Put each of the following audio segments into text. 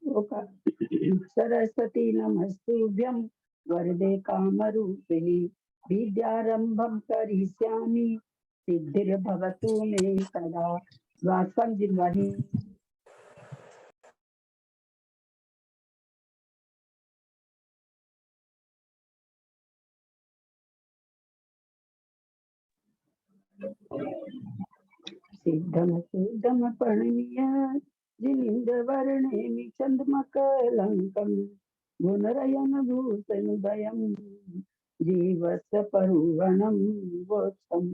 सरस्वती नमस्तुभ्यं वरदे कामरूपिणी विद्यारंभं करिष्यामि सिद्धिर्भवतु मे सदा। वासं जिन्वहि सिद्धम सुद्धम प्रणीय जिनिंद्रवर्णेमि चन्द्रमकलङ्कं गुणरयन भूषणोदयं जीवस्य परुवणं वोत्सं।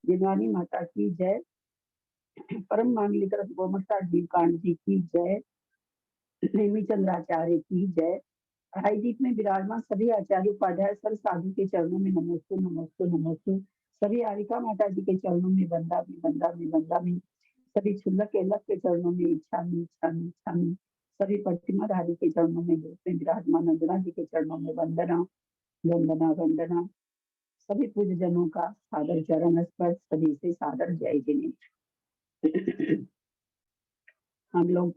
जिनवानी माता की जय। परम मांगलिक रस गोमता जीव कांड जी की जय। नेमी चंद्राचार्य की जय। अढ़ाई दीप में विराजमान सभी आचार्य उपाध्याय सर साधु के चरणों में नमोस्तु नमोस्तु नमोस्तु। सभी आरिका माता जी के चरणों में बंदा भी बंदा भी बंदा भी। सभी क्षुल्लक केलक के चरणों में इच्छा में इच्छा में इच्छा में। सभी प्रतिमा धारी के चरणों में रूप में विराजमान नंदना जी के चरणों में वंदना वंदना वंदना। सभी पूज्य जनों का सादर चरण स्पर्श, सभी से सादर जय जिने। हम लोग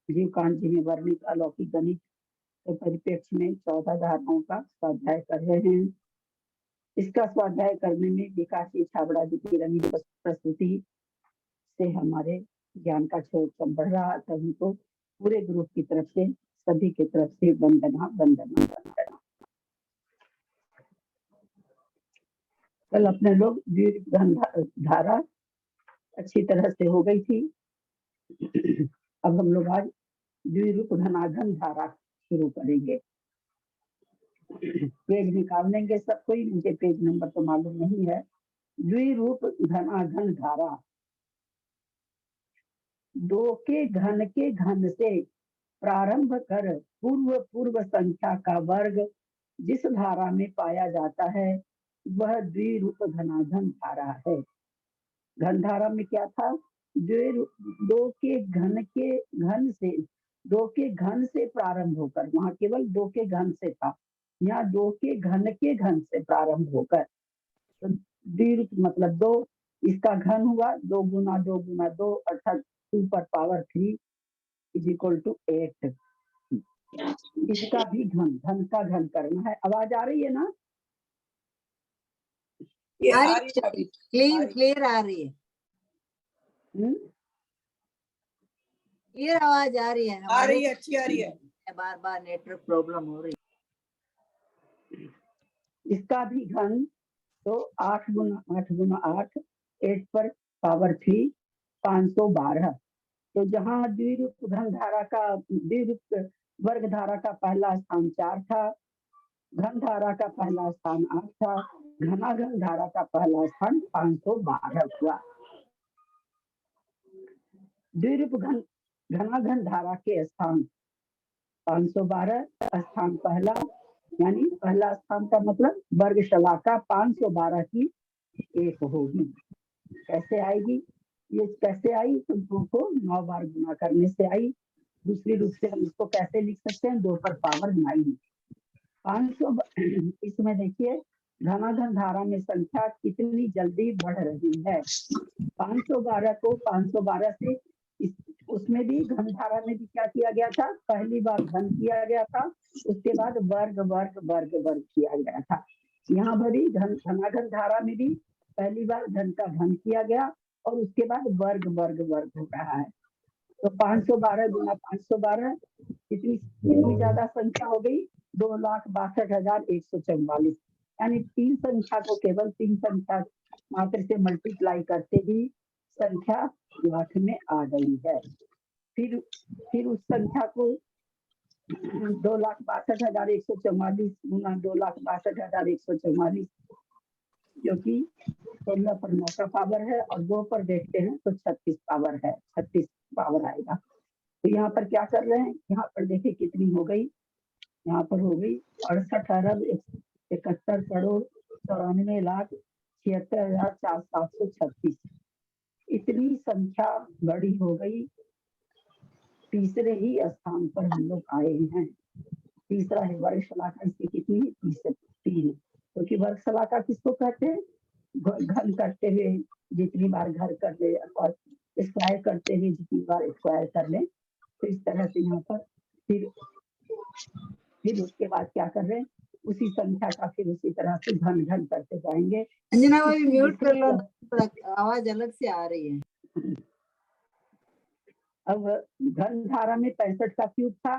जीव कांड जी में वर्णित अलौकिक गणित के परिप्रेक्ष्य में 14 धारणाओं का स्वाध्याय कर रहे हैं। इसका स्वाध्याय करने में विकासी छाबड़ा जी की रंगीन प्रस्तुति से हमारे ज्ञान का छोर बढ़ रहा था। उनको पूरे ग्रुप की तरफ से, सभी की तरफ से वंदना वंदना वंदना। कल अपने लोग धारा अच्छी तरह से हो गई थी। अब हम लोग आज द्विरूप धनाघन धारा शुरू करेंगे। पेज निकाल लेंगे सब कोई, मुझे पेज नंबर तो मालूम नहीं है। द्विरूप धनाघन धारा। दो के घन से प्रारंभ कर पूर्व पूर्व संख्या का वर्ग जिस धारा में पाया जाता है वह द्विरूप धनाघन धारा है। घन धारा में क्या था? दो के घन से प्रारंभ होकर, वहां केवल दो के घन से था, यहाँ दो के घन से प्रारंभ होकर तो द्विरूप मतलब दो, इसका घन हुआ 2 गुना 2 गुना 2 अर्थात 2 पर पावर 3 इज इक्वल टू 8। इसका भी घन का घन करना है। आवाज आ रही है ना? क्लियर आ रही है। क्लियर आवाज आ रही है? आ रही है, अच्छी आ रही है। बार बार नेटवर्क प्रॉब्लम हो रही है। इसका भी घन तो 8 गुना 8 8 पर पावर 3 512। तो जहाँ द्विरूप घन धारा का द्विरूप वर्ग धारा का पहला स्थान 4 था, घन धारा का पहला स्थान 8 था, घनाघन धारा का पहला स्थान 512 हुआ। द्विरूप घनाघन धारा के स्थान 512 स्थान पहला, यानी पहला स्थान का मतलब वर्ग शलाका 512 की 1 होगी। कैसे आएगी? ये कैसे आई? तुमको 9 बार गुना करने से आई। दूसरी रूप से हम इसको कैसे लिख सकते हैं? 2 पर पावर 9। 500 इसमें देखिए घनाघन धारा में संख्या कितनी जल्दी बढ़ रही है। 512 को 512 से उसमें भी घन धारा में भी क्या किया गया था? पहली बार घन किया गया था, उसके बाद वर्ग वर्ग वर्ग वर्ग किया गया था। यहाँ भरी घनाघन धारा में भी पहली बार घन का घन किया गया और उसके बाद वर्ग वर्ग वर्ग हो रहा है। तो 512 गुना 512 इतनी ज्यादा संख्या हो गई 2,62,144। यानी 3 संख्या को केवल 3 संख्या मात्र से मल्टीप्लाई करते ही संख्या लाख में आ गई है। फिर उस संख्या को 2,62,144 गुना 2,62,144 जो कि 16 पर 9 का पावर है और 2 पर देखते हैं तो 36 पावर है, 36 पावर आएगा। तो यहाँ पर क्या कर रहे हैं? यहाँ पर देखिए कितनी हो गई, यहाँ पर हो गई 68,71,94,76,736। इतनी संख्या बड़ी हो गई। तीसरे ही स्थान पर हम लोग आए हैं। तीसरा है वर्ग शलाका, इसकी कितनी? 3। क्योंकि वर्ग शलाका किसको कहते हैं? घन करते हुए जितनी बार घर कर ले और स्क्वायर करते हुए जितनी बार स्क्वायर कर ले तो इस तरह से यहाँ पर फिर उसके बाद क्या कर रहे हैं, उसी संख्या का फिर उसी तरह से घन घन करते जाएंगे। अंजना भाई इसमें म्यूट कर लो, विशेष थोड़ा आवाज अलग से आ रही है। अब घन धारा में 65 का क्यूब था,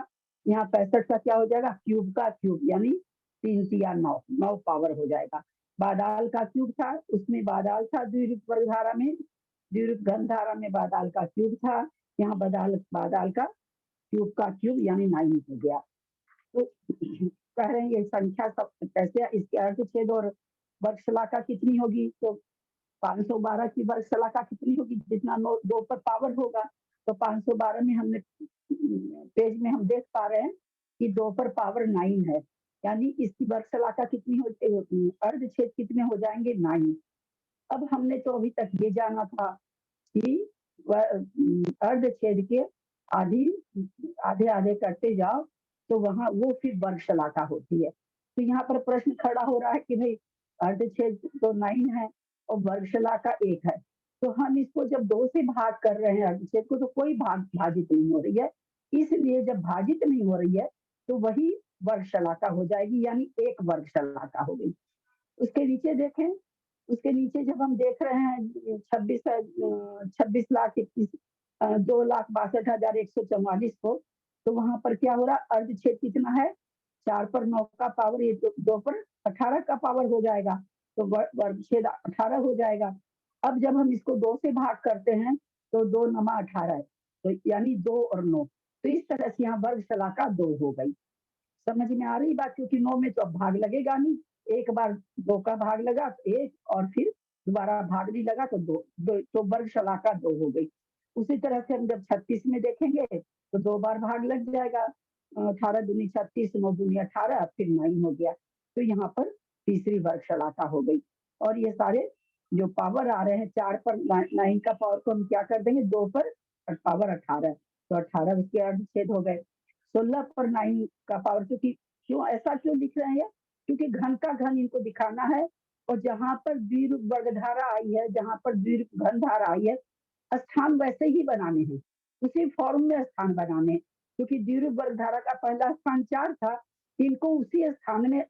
यहाँ 65 का क्या हो जाएगा, क्यूब का क्यूब, यानी 3 तिया 9, 9 पावर हो जाएगा। बादाल का क्यूब था, उसमें बादाल था द्विरूप वर्ग धारा में, द्विरूप घन धारा में बादाल का क्यूब था, यहाँ बादाल का क्यूब यानी 9 हो गया। तो कह रहे हैं ये संख्या सब कैसे, इसके अर्धछेद और वर्गशलाका कितनी होगी, तो 512 की वर्गशलाका कितनी होगी, जितना 2 पर पावर होगा। तो 512 में हमने पेज में हम देख पा रहे हैं कि 2 पर पावर 9 है, यानी इसकी वर्गशलाका कितनी होती, अर्धछेद कितने हो जाएंगे, 9। अब हमने तो अभी तक ये जाना था कि अर्धछेद के आधे आधे करते जाओ तो वहां वो फिर वर्गशलाका होती है। तो यहाँ पर प्रश्न खड़ा हो रहा है कि भाई अर्धछेद तो 9 है और वर्गशलाका 1 है, तो हम इसको जब 2 से भाग कर रहे हैं अर्धछेद को, तो कोई भाजित नहीं हो रही है, इसलिए जब भाजित नहीं हो रही है तो वही वर्गशलाका हो जाएगी, यानी 1 वर्गशलाका हो गई। उसके नीचे देखें, उसके नीचे जब हम देख रहे हैं 26 लाख 2,62,144 को, तो वहां पर क्या हो रहा है, अर्धछेद कितना है, 4 पर 9 का पावर, ये 2 पर 18 का पावर हो जाएगा, तो वर्गछेद 18 हो जाएगा। अब जब हम इसको 2 से भाग करते हैं तो 2 नमा 18 है, तो यानी 2 और 9, तो इस तरह से यहाँ वर्गशलाका 2 हो गई। समझ में आ रही बात, क्योंकि 9 में तो अब भाग लगेगा नहीं, एक बार 2 का भाग लगा तो 1, और फिर दोबारा भाग नहीं लगा तो 2, तो वर्गशलाका 2 हो गई। उसी तरह से हम जब 36 में देखेंगे तो 2 बार भाग लग जाएगा, 18 दूनी 36, 9 दूनी 18, फिर 9 हो गया, तो यहाँ पर तीसरी वर्गशलाका हो गई। और ये सारे जो पावर आ रहे हैं 4 पर 9 का पावर को हम क्या कर देंगे, 2 पर पावर 18, तो 18 उसके अर्धछेद हो गए। 16 पर 9 का पावर, क्यों ऐसा क्यों लिख रहे हैं, क्योंकि घन का घन इनको दिखाना है, और जहां पर द्विरूप वर्गधारा आई है, जहां पर द्विरूप घन धारा आई है, स्थान वैसे ही बनाने हैं, उसी फॉर्म में स्थान बनाने हैं, क्योंकि द्विरूप वर्गधारा का पहला स्थान 4 था, इनको उसी स्थान में,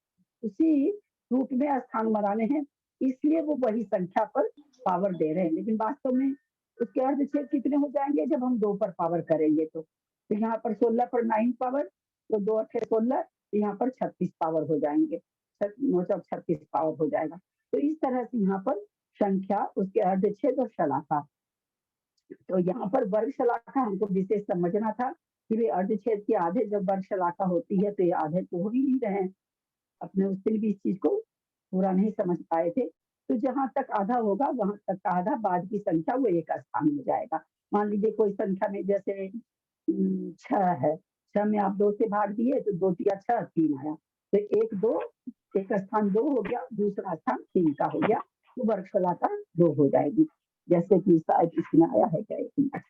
उसी रूप में स्थान बनाने हैं, इसलिए वो वही संख्या पर पावर दे रहे हैं। लेकिन वास्तव में उसके अर्धछेद कितने हो जाएंगे जब हम 2 पर पावर करेंगे, तो यहाँ पर 16 पर 9 पावर, तो 2 8 16, यहाँ पर 36 पावर हो जाएंगे, 36 पावर हो जाएगा। तो इस तरह से यहाँ पर संख्या, उसके अर्धछेद और शलाका, तो यहाँ पर वर्गशलाका हमको विशेष समझना था कि वे अर्धछेद के आधे जब वर्गशलाका होती है तो ये आधे तो हो ही नहीं रहे हैं, अपने उस दिन भी इस चीज को पूरा नहीं समझ पाए थे। तो जहां तक आधा होगा वहां तक का आधा, बाद की संख्या वो एक स्थान में जाएगा। मान लीजिए कोई संख्या में जैसे 6 है, 6 में आप 2 से भाग दिए तो 2 तिया 6, 3 आया, तो एक स्थान 2 हो गया, दूसरा स्थान 3 का हो गया, तो वर्गशलाका 2 हो जाएगी। जैसे कि शायद इसमें आया है क्या, एक मिनट,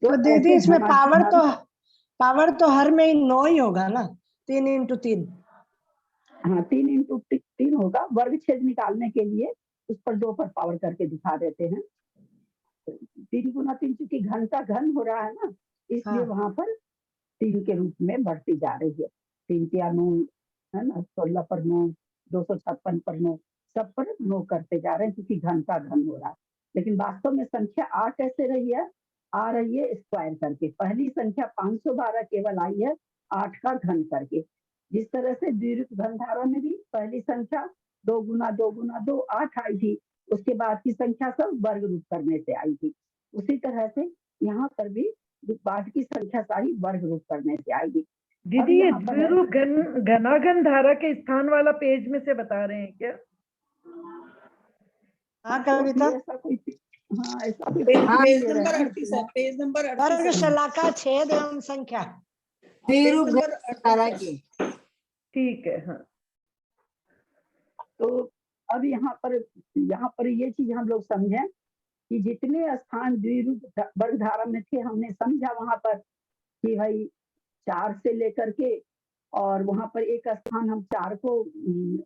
तो दीदी इसमें पावर तो हर में 9 ही होगा ना, 3 इंटू 3। हाँ, 3 इंटू 3 होगा। वर्गछेद निकालने के लिए उस पर 2 पर पावर करके दिखा देते हैं। 3 गुना 3, चूंकि घन का घन हो रहा है ना, इसलिए वहां पर 3 के रूप में बढ़ती जा रही है। 3 तिया 9 है ना, 16 पर 9, 256 पर 9, सब पर 9 करते जा रहे हैं, क्योंकि घन का घन हो रहा है। लेकिन वास्तव में संख्या आ कैसे रही है, आ रही है स्क्वायर करके। पहली संख्या 512 केवल आई है 8 का घन करके। जिस तरह से द्विरूप घन धारा में भी पहली संख्या 2 गुना 2 गुना 2 8 आई थी, उसके बाद की संख्या सब वर्ग रूप करने से आई थी, उसी तरह से यहाँ पर भी बाद की संख्या सारी वर्ग रूप करने से आएगी। दीदी ये द्विरूप घनाघन धारा के स्थान वाला पेज में से बता रहे हैं क्या? हाँ कविता, ऐसा कोई, हाँ ऐसा कोई पेज नंबर 38 है, पेज नंबर 38 वर्गशलाका छेद एवं संख्या द्विरूप घन धारा की, ठीक है। हाँ, तो अब यहाँ पर ये चीज हम लोग समझें कि जितने स्थान द्विरूप वर्ग धारा में थे, हमने समझा वहां पर कि भाई 4 से लेकर के, और वहां पर एक स्थान हम 4 को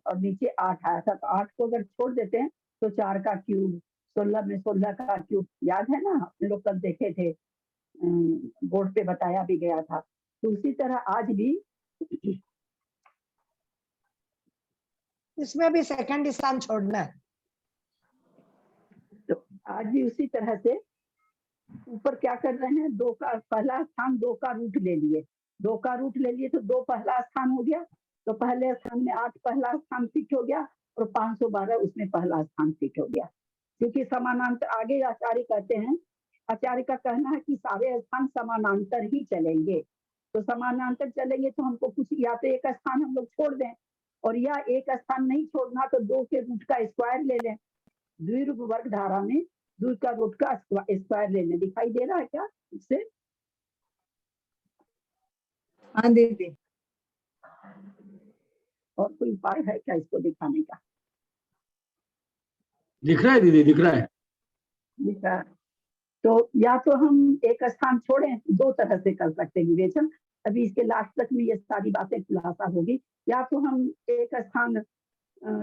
और नीचे 8 आया था, तो 8 को अगर छोड़ देते हैं तो 4 का क्यूब, 16 में 16 का क्यूब, याद है ना, हम लोग कल देखे थे, बोर्ड पे बताया भी गया था। तो उसी तरह आज भी इसमें भी सेकंड स्थान छोड़ना है। तो आज भी उसी तरह से ऊपर क्या कर रहे हैं, 2 का पहला स्थान 2 का रूट ले लिए, 2 का रूट ले लिए तो 2 पहला स्थान हो गया, तो पहले स्थान में 8 पहला स्थान फिट हो गया और 512 उसमें पहला स्थान फिट हो गया। क्योंकि समानांतर, आगे आचार्य कहते हैं, आचार्य का कहना है कि सारे स्थान समानांतर ही चलेंगे। तो समानांतर चलेंगे तो हमको कुछ, या तो एक स्थान हम लोग छोड़ दें, और या एक स्थान नहीं छोड़ना तो 2 के रूट का स्क्वायर ले लें। द्विरूप वर्ग धारा में 2 का रूट का स्क्वायर ले लें। दिखाई दे रहा है क्या इससे? हाँ दीदी। और कोई उपाय है क्या इसको दिखाने का? दिख रहा है दीदी, दिख रहा है। दिख रहा है। तो या तो हम एक स्थान छोड़ें, 2 तरह से कर सकते हैं विवेचन, अभी इसके लास्ट तक में ये सारी बातें खुलासा होगी। या तो हम एक स्थान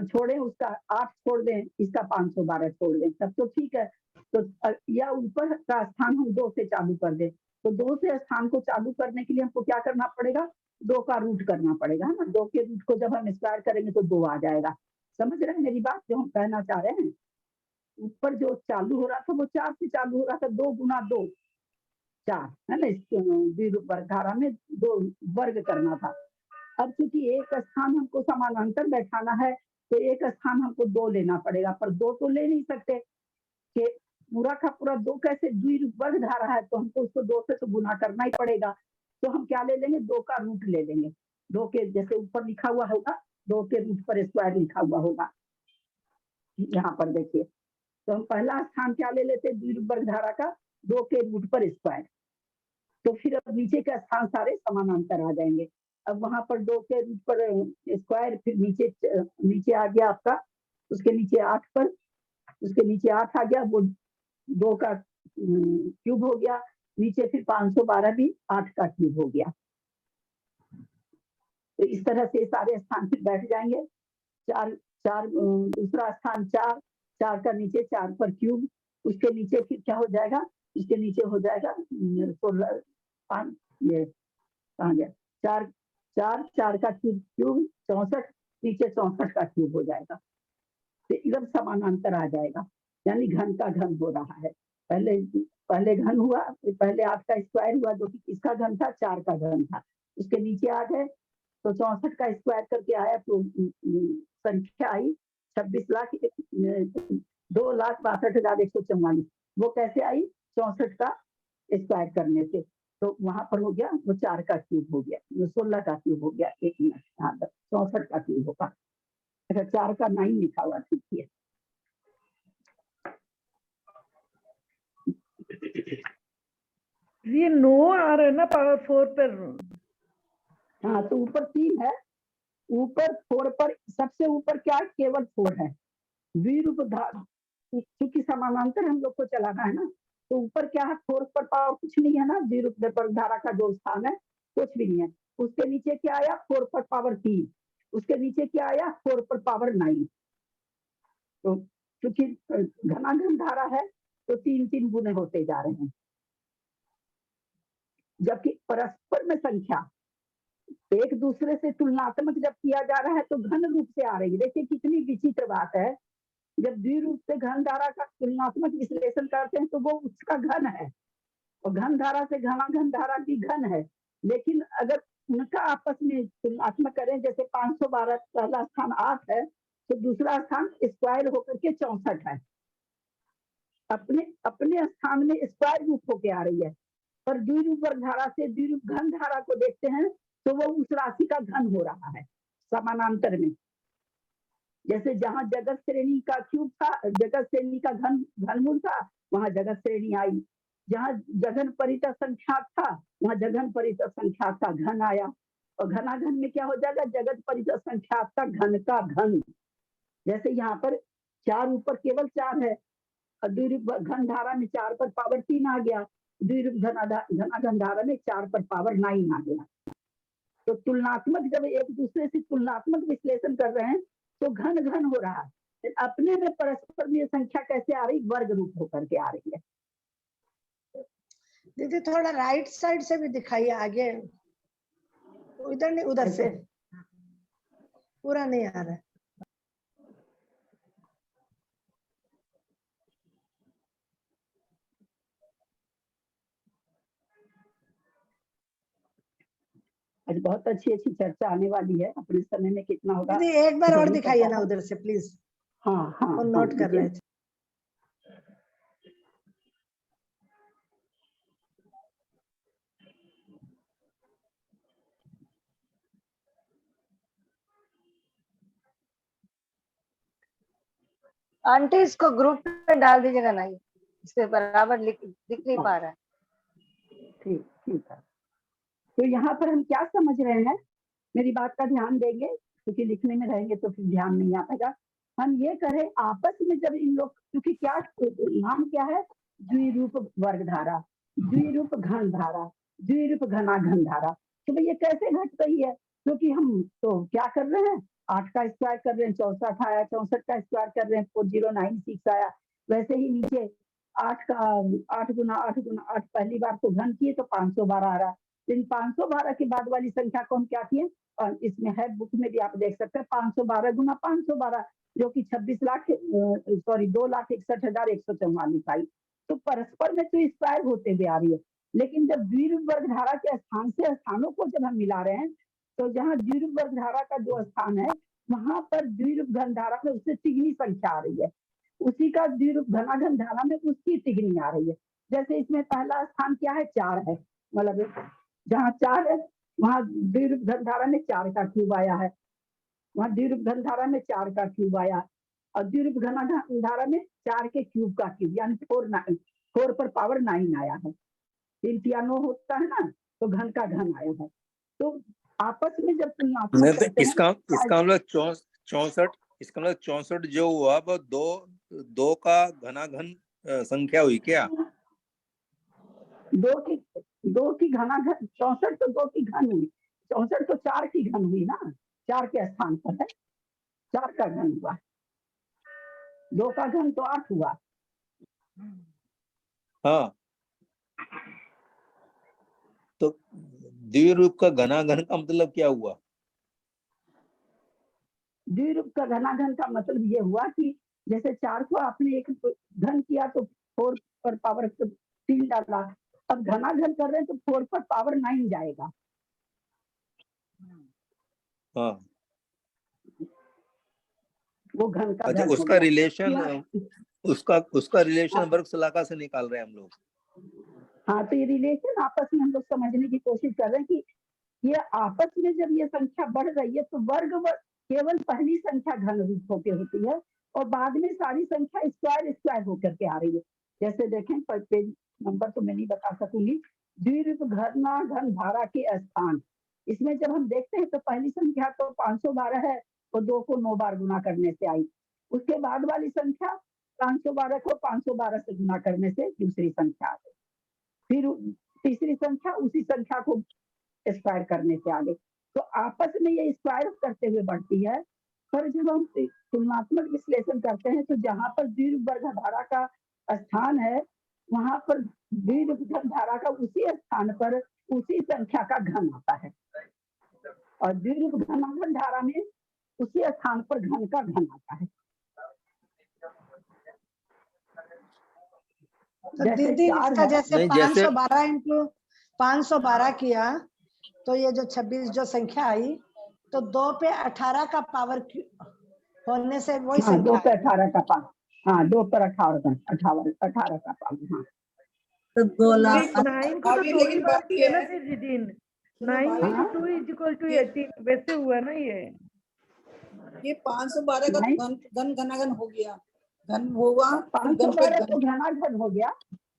छोड़ें, उसका 8 छोड़ दें, इसका 512 छोड़ दें, तब तो ठीक है। तो या ऊपर का स्थान हम 2 से चालू कर दें, तो 2 से स्थान को चालू करने के लिए हमको क्या करना पड़ेगा, 2 का रूट करना पड़ेगा, है ना। 2 के रूट को जब हम स्क्वायर करेंगे तो 2 आ जाएगा। समझ रहे हैं मेरी बात, जो हम कहना चाह रहे हैं? ऊपर जो चालू हो रहा था वो 4 से चालू हो रहा था, 2 गुना 2 4, है ना। इस द्विरूप वर्ग धारा में 2 वर्ग करना था। अब चूंकि एक स्थान हमको समानांतर बैठाना है तो एक स्थान हमको 2 लेना पड़ेगा, पर 2 तो ले नहीं सकते कि पूरा का पूरा 2 कैसे, द्विरूप वर्ग धारा है तो हमको उसको 2 से तो गुना करना ही पड़ेगा। तो हम क्या ले लेंगे, 2 का रूट ले लेंगे। 2 के जैसे ऊपर लिखा हुआ होगा, 2 के रूट पर स्क्वायर लिखा हुआ होगा, यहाँ पर देखिए। तो हम पहला स्थान क्या ले लेते हैं, द्विरूप वर्ग धारा का 2 के रूट पर स्क्वायर। तो फिर अब नीचे के स्थान सारे समानांतर आ जाएंगे। अब वहां पर 2 के रूट पर स्क्वायर, फिर नीचे आ गया आपका, उसके नीचे 8 पर, उसके नीचे 8 आ गया, वो 2 का क्यूब हो गया, नीचे फिर 512 भी 8 का क्यूब हो गया। तो इस तरह से सारे स्थान फिर बैठ जाएंगे। 4 दूसरा स्थान 4 का नीचे 4 पर क्यूब, उसके नीचे फिर क्या हो जाएगा, इसके नीचे हो जाएगा 16 5, ये कहाँ गया, 4 का क्यूब 64, नीचे 64 का क्यूब हो जाएगा। तो एकदम समानांतर आ जाएगा, यानी घन का घन हो रहा है। पहले घन हुआ, पहले 8 का स्क्वायर हुआ जो कि किसका घन था, 4 का घन था। उसके नीचे आ गए तो 64 का स्क्वायर करके आया तो संख्या आई 2,62,144। वो कैसे आई, 64 का स्क्वायर करने से। तो वहां पर हो गया वो 4 का क्यूब हो गया, वो 16 का क्यूब हो गया। 1 मिनट, हाँ 64 का क्यूब होगा। अच्छा 4 का 9 लिखा हुआ, ठीक है। ये 9 आ रहा है ना पावर 4 पर। हाँ तो ऊपर 3 है, ऊपर 4 पर सबसे ऊपर क्या है, केवल 4 है। द्विरूप धारा, क्योंकि समानांतर हम लोग को चलाना है ना, तो ऊपर क्या है, 4 पर पावर कुछ नहीं है ना, द्विरूप धारा का जो स्थान है कुछ भी नहीं है। उसके नीचे क्या आया, 4 पर पावर 3, उसके नीचे क्या आया, 4 पर पावर 9। तो क्योंकि घनाघन धारा है तो 3 गुने होते जा रहे हैं। जबकि परस्पर में संख्या एक दूसरे से तुलनात्मक जब किया जा रहा है तो घन रूप से आ रही है। देखिए कितनी विचित्र बात है, जब द्विरूप से घन धारा का तुलनात्मक विश्लेषण करते हैं तो वो उसका घन है, और घन धारा से घनाघन धारा भी घन है। लेकिन अगर उनका आपस में तुलनात्मक करें, जैसे 512 पहला स्थान 8 है तो दूसरा स्थान स्क्वायर होकर के 64 है, अपने स्थान में स्क्वायर रूप होके आ रही है। पर द्विरूप वर्ग धारा से द्विरूप घन धारा को देखते हैं तो वो उस राशि का घन हो रहा है समानांतर में। जैसे जहां जगत श्रेणी का क्यूब था, जगत श्रेणी का घनमूल था, वहां जगत श्रेणी आई। जहां जघन परित संख्या था वहां जघन परित संख्या का घन आया, और घनाघन में क्या हो जाएगा, जगत परित संख्या का घन का घन। जैसे यहाँ पर 4 ऊपर केवल 4 है, और द्विरूप घन धारा में 4 पर पावर 3 आ गया, द्विरूप घनाघन धारा में 4 पर पावर 9 आ गया। तो तुलनात्मक, जब एक दूसरे से तुलनात्मक विश्लेषण कर रहे हैं तो घन घन हो रहा है, अपने में परस्पर में ये संख्या कैसे आ रही, वर्ग रूप होकर के आ रही है। दीदी थोड़ा राइट साइड से भी दिखाइए, आगे इधर नहीं उधर से, ऐसे पूरा नहीं आ रहा है। आज बहुत अच्छी अच्छी चर्चा आने वाली है, अपने समय में कितना होगा दीदी एक बार और जरूर दिखाइए पता ना है। उधर से प्लीज, हाँ हाँ वो हाँ, नोट कर देखिए। रहे थे। आंटी इसको ग्रुप में डाल दीजिएगा ना, इसके बराबर दिख नहीं पा रहा है। ठीक ठीक है। तो यहाँ पर हम क्या समझ रहे हैं, मेरी बात का ध्यान देंगे, क्योंकि लिखने में रहेंगे तो फिर ध्यान नहीं आ पाएगा। हम ये करें आपस में जब इन लोग, क्योंकि क्या नाम क्या है, द्विरूप वर्ग धारा, द्विरूप घन धारा, द्विरूप घनाघन धारा। तो भाई ये कैसे घट रही है, क्योंकि हम तो क्या कर रहे हैं, 8 का स्क्वायर कर रहे हैं, 64 आया, 64 का स्क्वायर कर रहे हैं, 4096 आया। वैसे ही नीचे 8 का 8 गुना 8 गुना 8 पहली बार तो घन किए तो 512 आ रहा। इन 512 के बाद वाली संख्या को हम क्या किए, और इसमें है बुक में भी आप देख सकते हैं, 512 गुना 512, जो कि 2,61,144 आई। तो परस्पर में तो स्क्वायर होते हुए आ रही है। लेकिन जब द्विरूप वर्ग धारा के स्थान से स्थानों को जब हम मिला रहे हैं, तो जहाँ द्विरूप वर्ग धारा का जो स्थान है, वहां पर द्विरूप घन धारा में उससे तिगनी संख्या आ रही है, उसी का द्विरूप घनाघन धारा में उसकी तिगनी आ रही है। जैसे इसमें पहला स्थान क्या है, 4 है, मतलब जहाँ 4 है वहां द्विरूप घन धारा में 4 का क्यूब आया है, वहां द्विरूप घन धारा में 4 का क्यूब आया, और द्विरूप घनाघन धारा में 4 के क्यूब का क्यूब, यानी 4 पर पावर 9 आया है। 3 या 9 होता है ना, तो घन का घन आया है। तो आपस में जब तुलनात्मक नहीं तो करते हैं, इसका मतलब 64, इसका मतलब 64 जो हुआ वो दो का घनाघन संख्या हुई क्या? 2 की घनाघन 64 तो 2 की घन हुई, 64 तो 4 की घन हुई ना, 4 के स्थान पर है, 4 का घन हुआ, 2 का घन तो 8 हुआ। हाँ, तो द्विरूप का घनाघन का मतलब क्या हुआ? द्विरूप का घनाघन का मतलब ये हुआ कि जैसे 4 को आपने एक घन किया तो 4 पर पावर 3 डाला, अब घनाघन कर रहे हैं तो 4 पर पावर 9 जाएगा। हाँ, वो घन का अच्छा, घन हो उसका गया। रिलेशन उसका रिलेशन वर्ग शलाका से निकाल रहे हैं हम लोग। हाँ, तो ये रिलेशन आपस में हम लोग समझने की कोशिश कर रहे हैं कि ये आपस में जब ये संख्या बढ़ रही है तो वर्ग केवल पहली संख्या घन रूप होकर होती है, और बाद में सारी संख्या स्क्वायर स्क्वायर होकर के आ रही है। जैसे देखें, पेज नंबर तो मैं नहीं बता सकूंगी, द्विरूप घनाघन धारा के स्थान, इसमें जब हम देखते हैं तो पहली संख्या तो 512 है, और 2 को 9 बार गुना करने से आई। उसके बाद वाली संख्या 512 को 512 से गुना करने से दूसरी संख्या आ गई, फिर तीसरी संख्या उसी संख्या को स्क्वायर करने से आगे। तो आपस में ये स्क्वायर करते हुए बढ़ती है। पर जब हम तुलनात्मक विश्लेषण करते हैं तो जहां पर द्विरूप वर्ग धारा का स्थान है, वहां पर द्विरूप धारा का उसी स्थान पर उसी संख्या का घन आता है, और द्विरूप घनाघन धारा में उसी स्थान पर घन का घन आता है। तो दीदी इसका जैसे नहीं, 512 इंटू 512 किया तो ये जो 26 जो संख्या आई, तो 2 पे 18 का पावर होने से वही हाँ, 2 संख्या पे आई। 18 का पावर, हाँ 2 पर 18 का पावर, हाँ। तो 2 लाख 9 को तो अभी दो ही लेकिन बार बात किया ये ना है, फिर दिन, सुनो 9 भाभी, हाँ? into 2 is equal to 18, वैसे हुआ ना ये 512 का नहीं, घन घनाघन हो गया, घन होगा फिर घन पे 512 घन। तो घनाघन हो गया।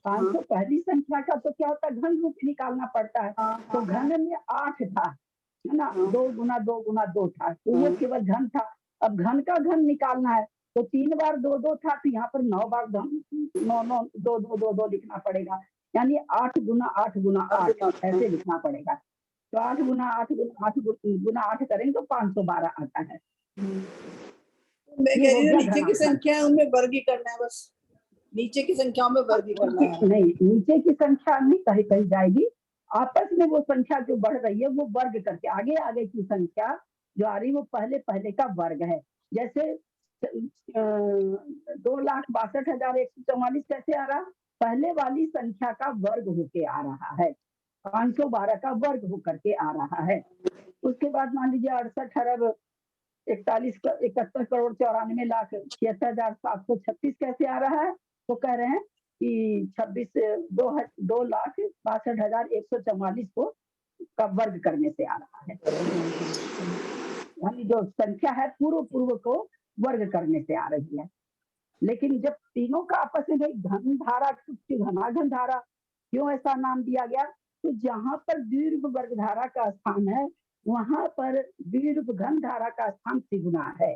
500 पहली संख्या का तो क्या होता है, घन रूप निकालना पड़ता है। तो घन में 8 था, है ना, 2 गुना 2 गुना 2 था, तो वो केवल घन था। अब घन का घन निकालना है तो 3 बार 2 2 था, तो यहाँ पर 9 बार 9 9 2 2 2 2 लिखना पड़ेगा, यानी 8 गुना 8 गुना 8 ऐसे लिखना पड़ेगा। तो 8 गुना 8 गुना 8 गुना 8 करेंगे तो 512 आता है। मैं ये कह हो रही हूँ गया नीचे की घनाघन। संख्या है उनमें वर्ग ही करना है बस, नीचे की संख्याओं में वर्ग ही करना है। नहीं, नीचे की संख्या नहीं कही जाएगी, आपस में वो संख्या जो बढ़ रही है वो वर्ग करके आगे आगे की संख्या जो आ रही वो पहले पहले का वर्ग है। जैसे 2,62,144 कैसे आ रहा, पहले वाली संख्या का वर्ग होके आ रहा है, 512 का वर्ग होकर के आ रहा है। उसके बाद मान लीजिए 68,41,71,94,96,736 कैसे आ रहा है, तो कह रहे हैं कि 2,62,62,144 को का वर्ग करने से आ रहा है, यानी जो संख्या है पूर्व पूर्व को वर्ग करने से आ रही है। लेकिन जब तीनों का आपस में भाई घन धारा, घनाघन धारा क्यों ऐसा नाम दिया गया, तो जहां पर दीर्घ वर्ग धारा का स्थान है वहां पर दीर्घ घन धारा का स्थान त्रिगुना है,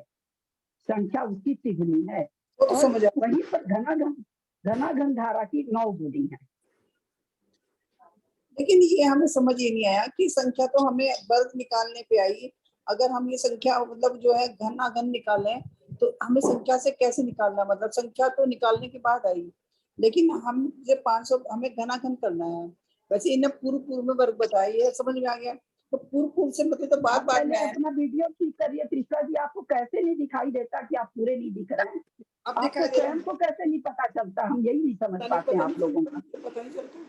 संख्या उसकी त्रिगुनी है, वो तो और समझ आ वहीं पर घनाघन धारा की 9 गुनी है। लेकिन ये हमें समझ ही नहीं आया कि संख्या तो हमें वर्ग निकालने पे आई, अगर हम ये संख्या मतलब जो है घना घन निकालें तो हमें संख्या से कैसे निकालना, मतलब संख्या तो निकालने के बाद आई, लेकिन हम जब 500 हमें घना घन करना है। वैसे इन्हें पूर्व पूर्व में वर्ग बताई है, समझ में आ गया, तो पूर्व पूर्व से मतलब तो बाद आप बाद पहले में आया। अपना वीडियो ठीक करिए त्रिशा जी, आपको कैसे नहीं दिखाई देता कि आप पूरे नहीं दिख रहे हैं, अब आपको दिखाई दे रहा स्वयं को कैसे नहीं पता चलता, हम यही नहीं समझ पाते हैं आप लोगों का। पता नहीं चलता।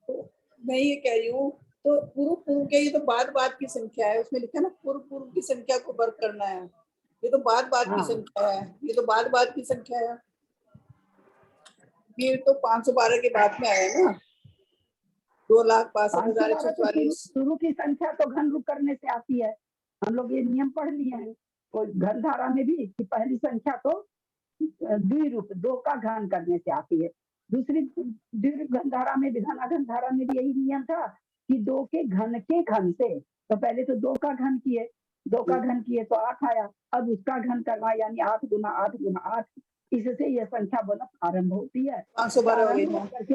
तो मैं ये कह रही हूँ, तो पूर्व पूर्व के ये तो बाद बाद की संख्या है, उसमें लिखा है ना पूर्व पूर्व की संख्या को वर्ग करना है, ये तो बाद बाद की हाँ, संख्या है, ये तो बाद बाद की संख्या है, ये तो 512 के बाद में आया ना, 2,62,144। तो शुरू की संख्या तो घन रूप करने से आती है, हम लोग ये नियम पढ़ लिए हैं, तो घन धारा में भी कि पहली संख्या तो द्विरूप 2 का घन करने से आती है, दूसरी द्विरूप घन धारा में भी, घनाघन धारा में भी यही नियम था कि 2 के घन से, तो पहले तो 2 का घन किए, 2 का घन किए तो 8 आया, अब उसका घन करना यानी 8 गुना 8 गुना 8, इससे यह संख्या बनना आरंभ होती है। 512 हो गई प्रारंभ ना। होकर के,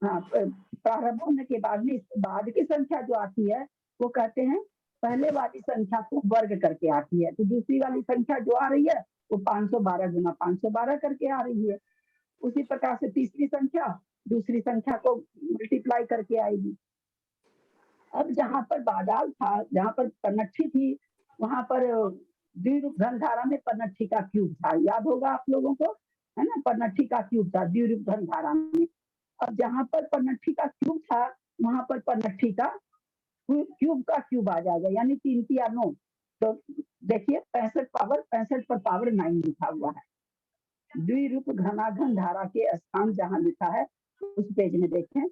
हाँ, प्रारंभ होने के बाद में इसके बाद की संख्या जो आती है वो कहते हैं पहले वाली संख्या को वर्ग करके आती है, तो दूसरी वाली संख्या जो आ रही है वो 512 गुना 512 करके आ रही है। उसी प्रकार से तीसरी संख्या दूसरी संख्या को मल्टीप्लाई करके आएगी। अब जहां पर बादाल था, जहां पर पनट्ठी थी, वहां पर द्विरूप घन धारा में पनट्ठी का क्यूब था, याद होगा आप लोगों को, है ना, पनट्ठी का क्यूब था द्विरूप घन धारा में। अब जहां पर पनट्ठी का क्यूब था वहां पर पनट्ठी का क्यूब का क्यूब आ जाएगा, यानी 3 तिया 9, तो देखिए 65 पर पावर 9 लिखा हुआ है। द्विरूप घनाघन धारा के स्थान जहां लिखा है उस पेज में देखें।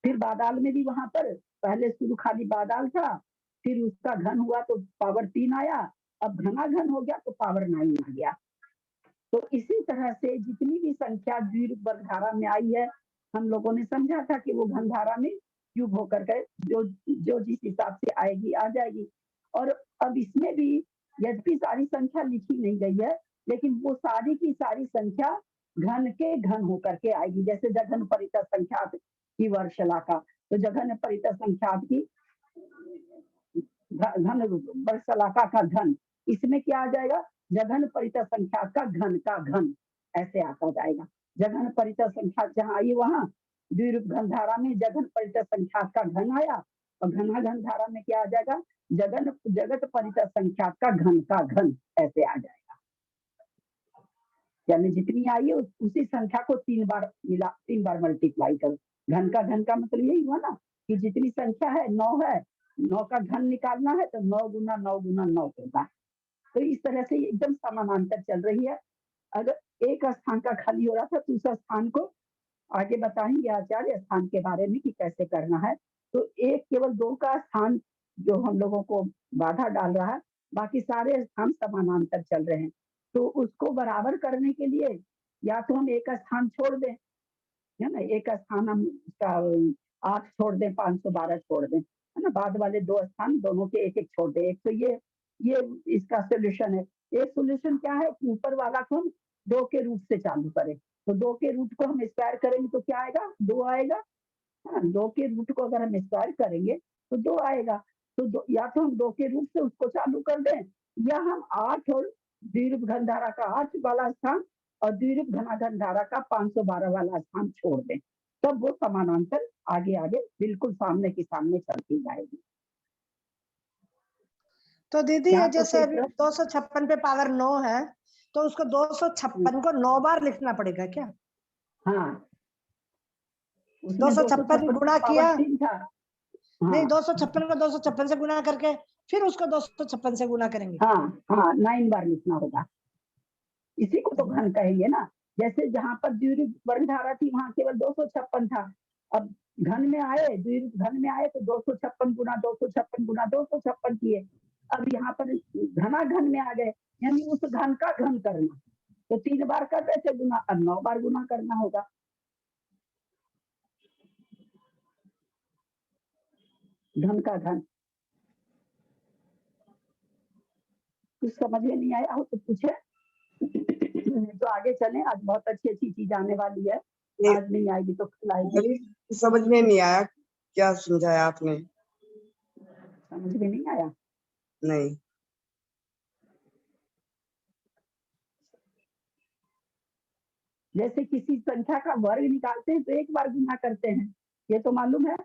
फिर बादाल में भी वहां पर पहले शुरू खाली बादाल था, फिर उसका घन हुआ तो पावर 3 आया, अब घनाघन हो गया तो पावर 9 आ गया। तो इसी तरह से जितनी भी संख्या द्विरूप वर्ग धारा में आई है, हम लोगों ने समझा था कि वो घन धारा में क्यूब होकर के जो जो जिस हिसाब से आएगी आ जाएगी। और अब इसमें भी यद्यपि सारी संख्या लिखी नहीं गई है, लेकिन वो सारी की सारी संख्या घन के घन होकर के आएगी, जैसे जघन परितः संख्या की वर्षलाका, तो जघन परितः संख्या की घन वर्षलाका का घन, इसमें क्या आ जाएगा, जघन परितः संख्या का घन ऐसे आता जाएगा। जघन परितः संख्या जहां आई वहां द्विरूप घन धारा में जघन परितः संख्या का घन आया, और घनाघन धारा में क्या आ जाएगा, जगत परितः संख्या का घन ऐसे आ जाएगा। यानी जितनी आई है उसी संख्या को 3 बार मल्टीप्लाई करो। घन का मतलब यही हुआ ना कि जितनी संख्या है 9 है, 9 का घन निकालना है तो 9 गुना 9 गुना 9 होगा। तो इस तरह से एकदम समानांतर चल रही है। अगर एक स्थान का खाली हो रहा था दूसरा स्थान को आगे बताएंगे आचार्य स्थान के बारे में कि कैसे करना है। तो एक केवल 2 का स्थान जो हम लोगों को बाधा डाल रहा है, बाकी सारे स्थान समानांतर चल रहे हैं। तो उसको बराबर करने के लिए या तो हम एक स्थान छोड़ दें, है ना, एक स्थान हम उसका 8 छोड़ दें, 512 छोड़ दें, है ना, बाद वाले 2 स्थान दोनों के एक एक छोड़ दें। एक तो ये इसका सोल्यूशन है। एक सोल्यूशन क्या है, ऊपर वाला को हम 2 के रूट से चालू करें, तो 2 के रूट को हम स्क्वायर करेंगे तो क्या आएगा, 2 आएगा, है ना। 2 के रूट को अगर हम स्क्वायर करेंगे तो 2 आएगा। तो या तो हम 2 के रूट से उसको चालू कर दें, या हम 8 और द्विरूप घन धारा का 8 वाला स्थान और द्विरूप घनाघन धारा का 512 वाला स्थान छोड़ दें, तब वो समानांतर आगे आगे बिल्कुल सामने के सामने चलती जाएगी। तो दीदी ये यहाँ तो जैसे फिर 256 पे पावर 9 है, तो उसको 256 को 9 बार लिखना पड़ेगा क्या? हाँ, उसमें 256 गुणा किया, 3 था। नहीं हाँ 256 को 256 से गुणा करके फिर उसको 256 से गुणा करेंगे। हाँ हाँ 9 बार लिखना होगा, इसी को तो घन कहेंगे ना। जैसे जहाँ पर द्विरूप वर्ग धारा थी वहां केवल 256 था, अब घन में आए, द्विरूप घन में आए तो 256 गुना 256 गुना 256 किए। अब यहाँ पर घना घन में आ गए, यानी उस घन का घन करना, तो 3 बार कर रहे थे गुना, अब 9 बार गुना करना होगा। घन का घन। कुछ समझ में नहीं आया हो तो पूछे, तो आगे चलें। आज बहुत अच्छी अच्छी चीज आने वाली है, आज नहीं आएगी तो कल आएगी। अभी समझ में नहीं आया, क्या समझाया आपने? समझ में नहीं आया? नहीं। जैसे किसी संख्या का वर्ग निकालते हैं तो एक बार गुना करते हैं, ये तो मालूम है?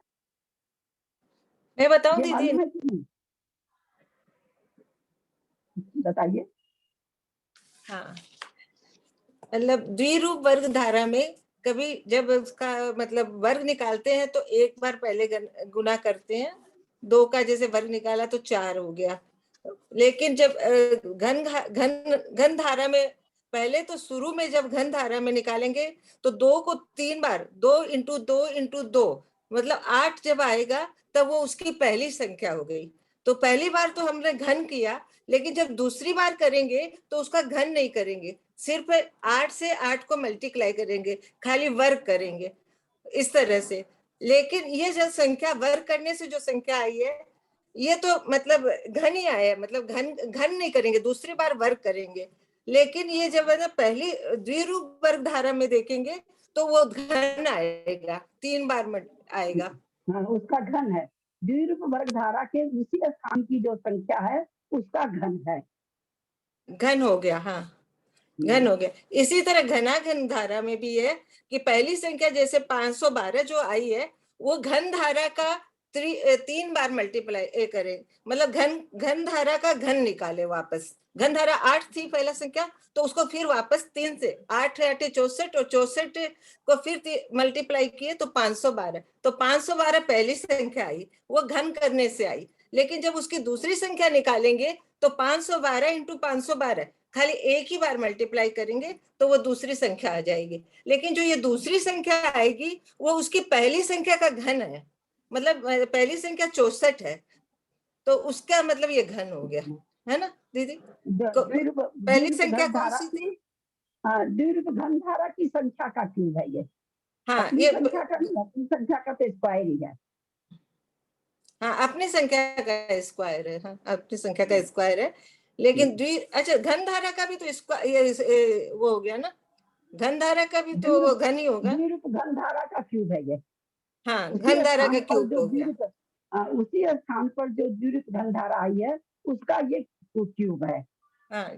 मैं बताऊं ये दीदी? मालूम है कि नहीं? बताइए। हाँ, मतलब द्विरूप वर्ग धारा में कभी जब उसका मतलब वर्ग निकालते हैं तो एक बार पहले गुना करते हैं, 2 का जैसे वर्ग निकाला तो 4 हो गया। लेकिन जब घन घन घन धारा में पहले तो शुरू में जब घन धारा में निकालेंगे तो 2 को 3 बार, 2 इंटू 2 इंटू 2 मतलब 8 जब आएगा तब वो उसकी पहली संख्या हो गई। तो पहली बार तो हमने घन किया, लेकिन जब दूसरी बार करेंगे तो उसका घन नहीं करेंगे, सिर्फ 8 से 8 को मल्टीप्लाई करेंगे, खाली वर्ग करेंगे इस तरह से। लेकिन ये जो संख्या वर्ग करने से जो संख्या आई है, ये तो मतलब घन ही आया, मतलब घन घन नहीं करेंगे, दूसरी बार वर्ग करेंगे। लेकिन ये जब है ना पहली द्विरूप वर्ग धारा में देखेंगे तो वो घन आएगा, 3 बार आएगा। हाँ, उसका घन है। द्विरूप वर्ग धारा के उसी स्थान की जो संख्या है उसका घन है, घन हो गया। हाँ, घन हो गया। इसी तरह घनाघन धारा में भी है कि पहली संख्या जैसे 512 जो आई है वो घन धारा का 3 बार मल्टीप्लाई करें, मतलब घन धारा का घन निकाले वापस। घन धारा 8 थी पहला संख्या, तो उसको फिर वापस 3 से 8 8 64 और 64 को फिर मल्टीप्लाई किए तो 512। तो 512 पहली संख्या आई, वो घन करने से आई। लेकिन जब उसकी दूसरी संख्या निकालेंगे तो 512 इंटू 512 खाली एक ही बार मल्टीप्लाई करेंगे तो वो दूसरी संख्या आ जाएगी। लेकिन जो ये दूसरी संख्या आएगी वो उसकी पहली संख्या का घन है, मतलब पहली संख्या 64 है, तो उसका मतलब ये घन हो गया, है ना दीदी? पहली संख्या कौन सी थी? द्विरूप घन धारा की संख्या का क्यूब है ये। हाँ, अपनी ये संख्या का नहीं, अपनी संख्या का तो स्क्वायर ही है। हाँ, अपनी संख्या का स्क्वायर है। हाँ, अपनी संख्या का स्क्वायर है। लेकिन अच्छा, घन धारा का भी तो ये वो हो गया ना, घन धारा का भी तो वो घन ही होगा। द्विरूप घन धारा का क्यूब है ये। हाँ, घन धारा का क्यूब हो गया। उसी स्थान पर जो द्विरूप घन धारा आई है उसका ये क्यूब है। हाँ,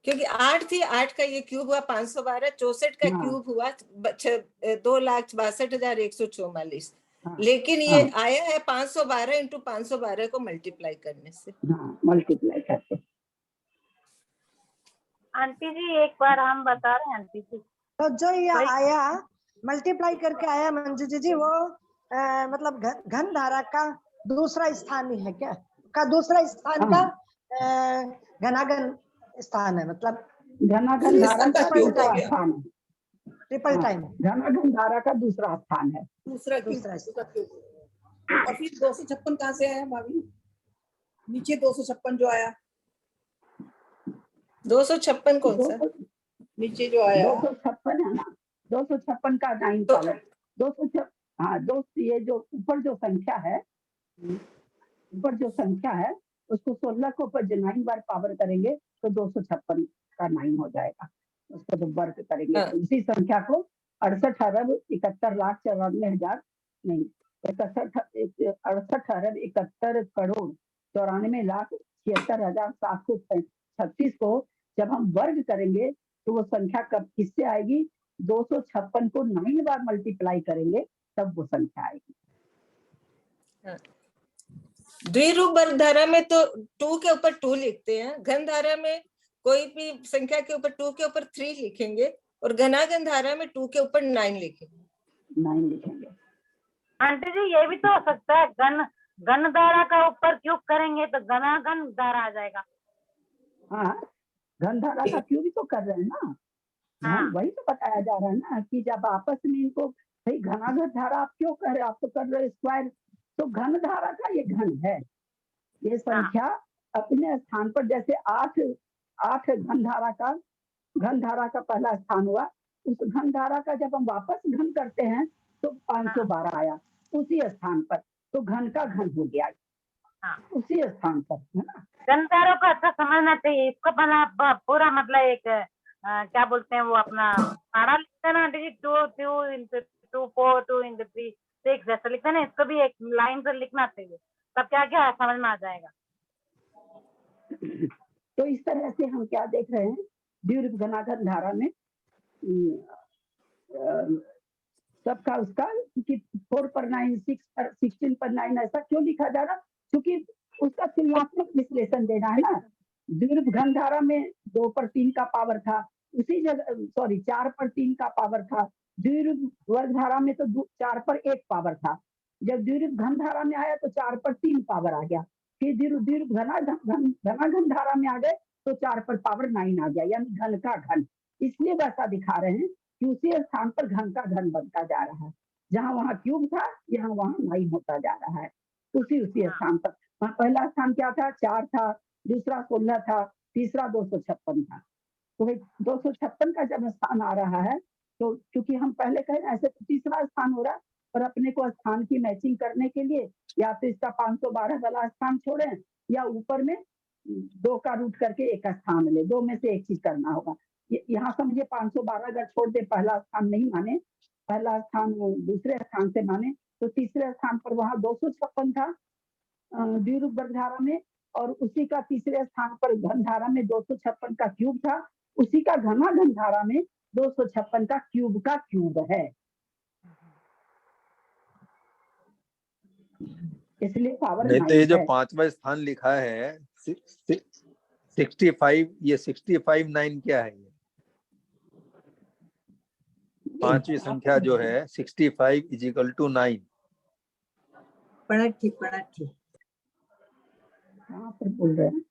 क्योंकि 8 थी, 8 का ये क्यूब हुआ 512, 64 का क्यूब हुआ 2,62,144। लेकिन ये आया है 512 इंटू 512 को मल्टीप्लाई करने से। हाँ, मल्टीप्लाई करके। आंटी जी एक बार हम बता रहे हैं आंटी जी, तो जो ये आया मल्टीप्लाई करके आया मंजू जी वो मतलब घन धारा का दूसरा स्थान ही है क्या? का दूसरा स्थान का घनाघन स्थान है, मतलब घनाघन धारा का दूसरा स्थान है, ट्रिपल टाइम घनाघन धारा का दूसरा स्थान है, दूसरा क्यूब। और फिर 256 कहाँ से आया भाभी? नीचे 256 जो आया, 256 कौन सा? नीचे जो आया 256 है ना, 256 का 9 तो, पावर 256। हाँ, ये जो ऊपर जो संख्या है, ऊपर जो संख्या है उसको 16 को ऊपर 9 बार पावर करेंगे तो 256 का 9 हो जाएगा। उसको जब वर्ग करेंगे तो उसी संख्या को 68,71,94,हजार नहीं 68,71,74,96,76,700 236 को जब हम वर्ग करेंगे तो वो संख्या कब किससे आएगी? 256 को 9 बार मल्टीप्लाई करेंगे तब वो संख्या आएगी। द्विरूप वर्ग धारा में तो 2 के ऊपर 2 लिखते हैं, घन धारा में कोई भी संख्या के ऊपर 2 के ऊपर 3 लिखेंगे और घनाघन धारा में 2 के ऊपर 9 लिखेंगे। 9 लिखेंगे। आंटी जी ये भी तो हो सकता है, घन धारा का ऊपर क्यूब करेंगे तो घनाघन धारा आ जाएगा। हाँ, घन धारा का क्यों भी तो कर रहे हैं ना। हाँ, वही तो बताया जा रहा है ना कि जब आपस में इनको भाई घनाघन धारा आप क्यों कर रहे हो, आप तो कर रहे हो स्क्वायर। तो घन धारा का ये घन है, ये संख्या अपने स्थान पर जैसे 8 घन धारा का पहला स्थान हुआ, उस घन धारा का जब हम वापस घन करते हैं तो 512 आया उसी स्थान पर, तो घन का घन हो गया उसी स्थान पर, है ना। घन धारा को अच्छा समझना चाहिए, इसको पहला पूरा मतलब एक क्या बोलते हैं वो अपना पारा लिखते हैं ना आंटी जी, 2 into 2 4 2 into 3 6 जैसा लिखते हैं ना, इसको भी एक लाइन से लिखना चाहिए, तब क्या क्या समझ में आ जाएगा। तो इस तरह से हम क्या देख रहे हैं, द्विरूप घनाघन धारा में सबका उसका कि 4 पर 9 6 पर 16 पर 9 ऐसा क्यों लिखा जा रहा, क्योंकि उसका तुलनात्मक विश्लेषण देना है ना। द्विरूप घन धारा में 2 पर 3 का पावर था, उसी जगह 4 पर 3 का पावर था। द्विरूप वर्ग धारा में तो 4 पर 1 पावर था, जब द्विरूप घन धारा में आया तो 4 पर 3 पावर आ गया। फिर द्विरूप घनाघन धारा में आ गए तो 4 पर पावर 9 आ गया, यानी घन का घन। इसलिए वैसा दिखा रहे हैं कि उसी स्थान पर घन का घन बनता जा रहा है, जहां वहां क्यूब था यहाँ वहां 9 होता जा रहा है उसी स्थान पर। वहां पहला स्थान क्या था, 4 था, दूसरा 16 था, तीसरा 256 था। तो भाई 256 का जब स्थान आ रहा है तो क्योंकि हम पहले कहें ऐसे तो तीसरा स्थान हो रहा है, और अपने को स्थान की मैचिंग करने के लिए या तो इसका 512 वाला स्थान छोड़ें या ऊपर में 2 का रूट करके एक स्थान ले, 2 में से एक चीज करना होगा। यहाँ समझिए 512 अगर छोड़ दे, पहला स्थान नहीं माने, पहला स्थान दूसरे स्थान से माने, तो तीसरे स्थान पर वहां 256 था द्विरूप वर्ग धारा में, और उसी का तीसरे स्थान पर घन धारा में 256 का क्यूब था, उसी का घनाघन धारा में 256 का क्यूब है। इसलिए पावर नहीं तो ये जो 5वां स्थान लिखा है 65, ये 65 9 क्या है? ये 5वीं संख्या जो है 65 = 9। पढ़ी कहाँ पर बोल रहे हैं?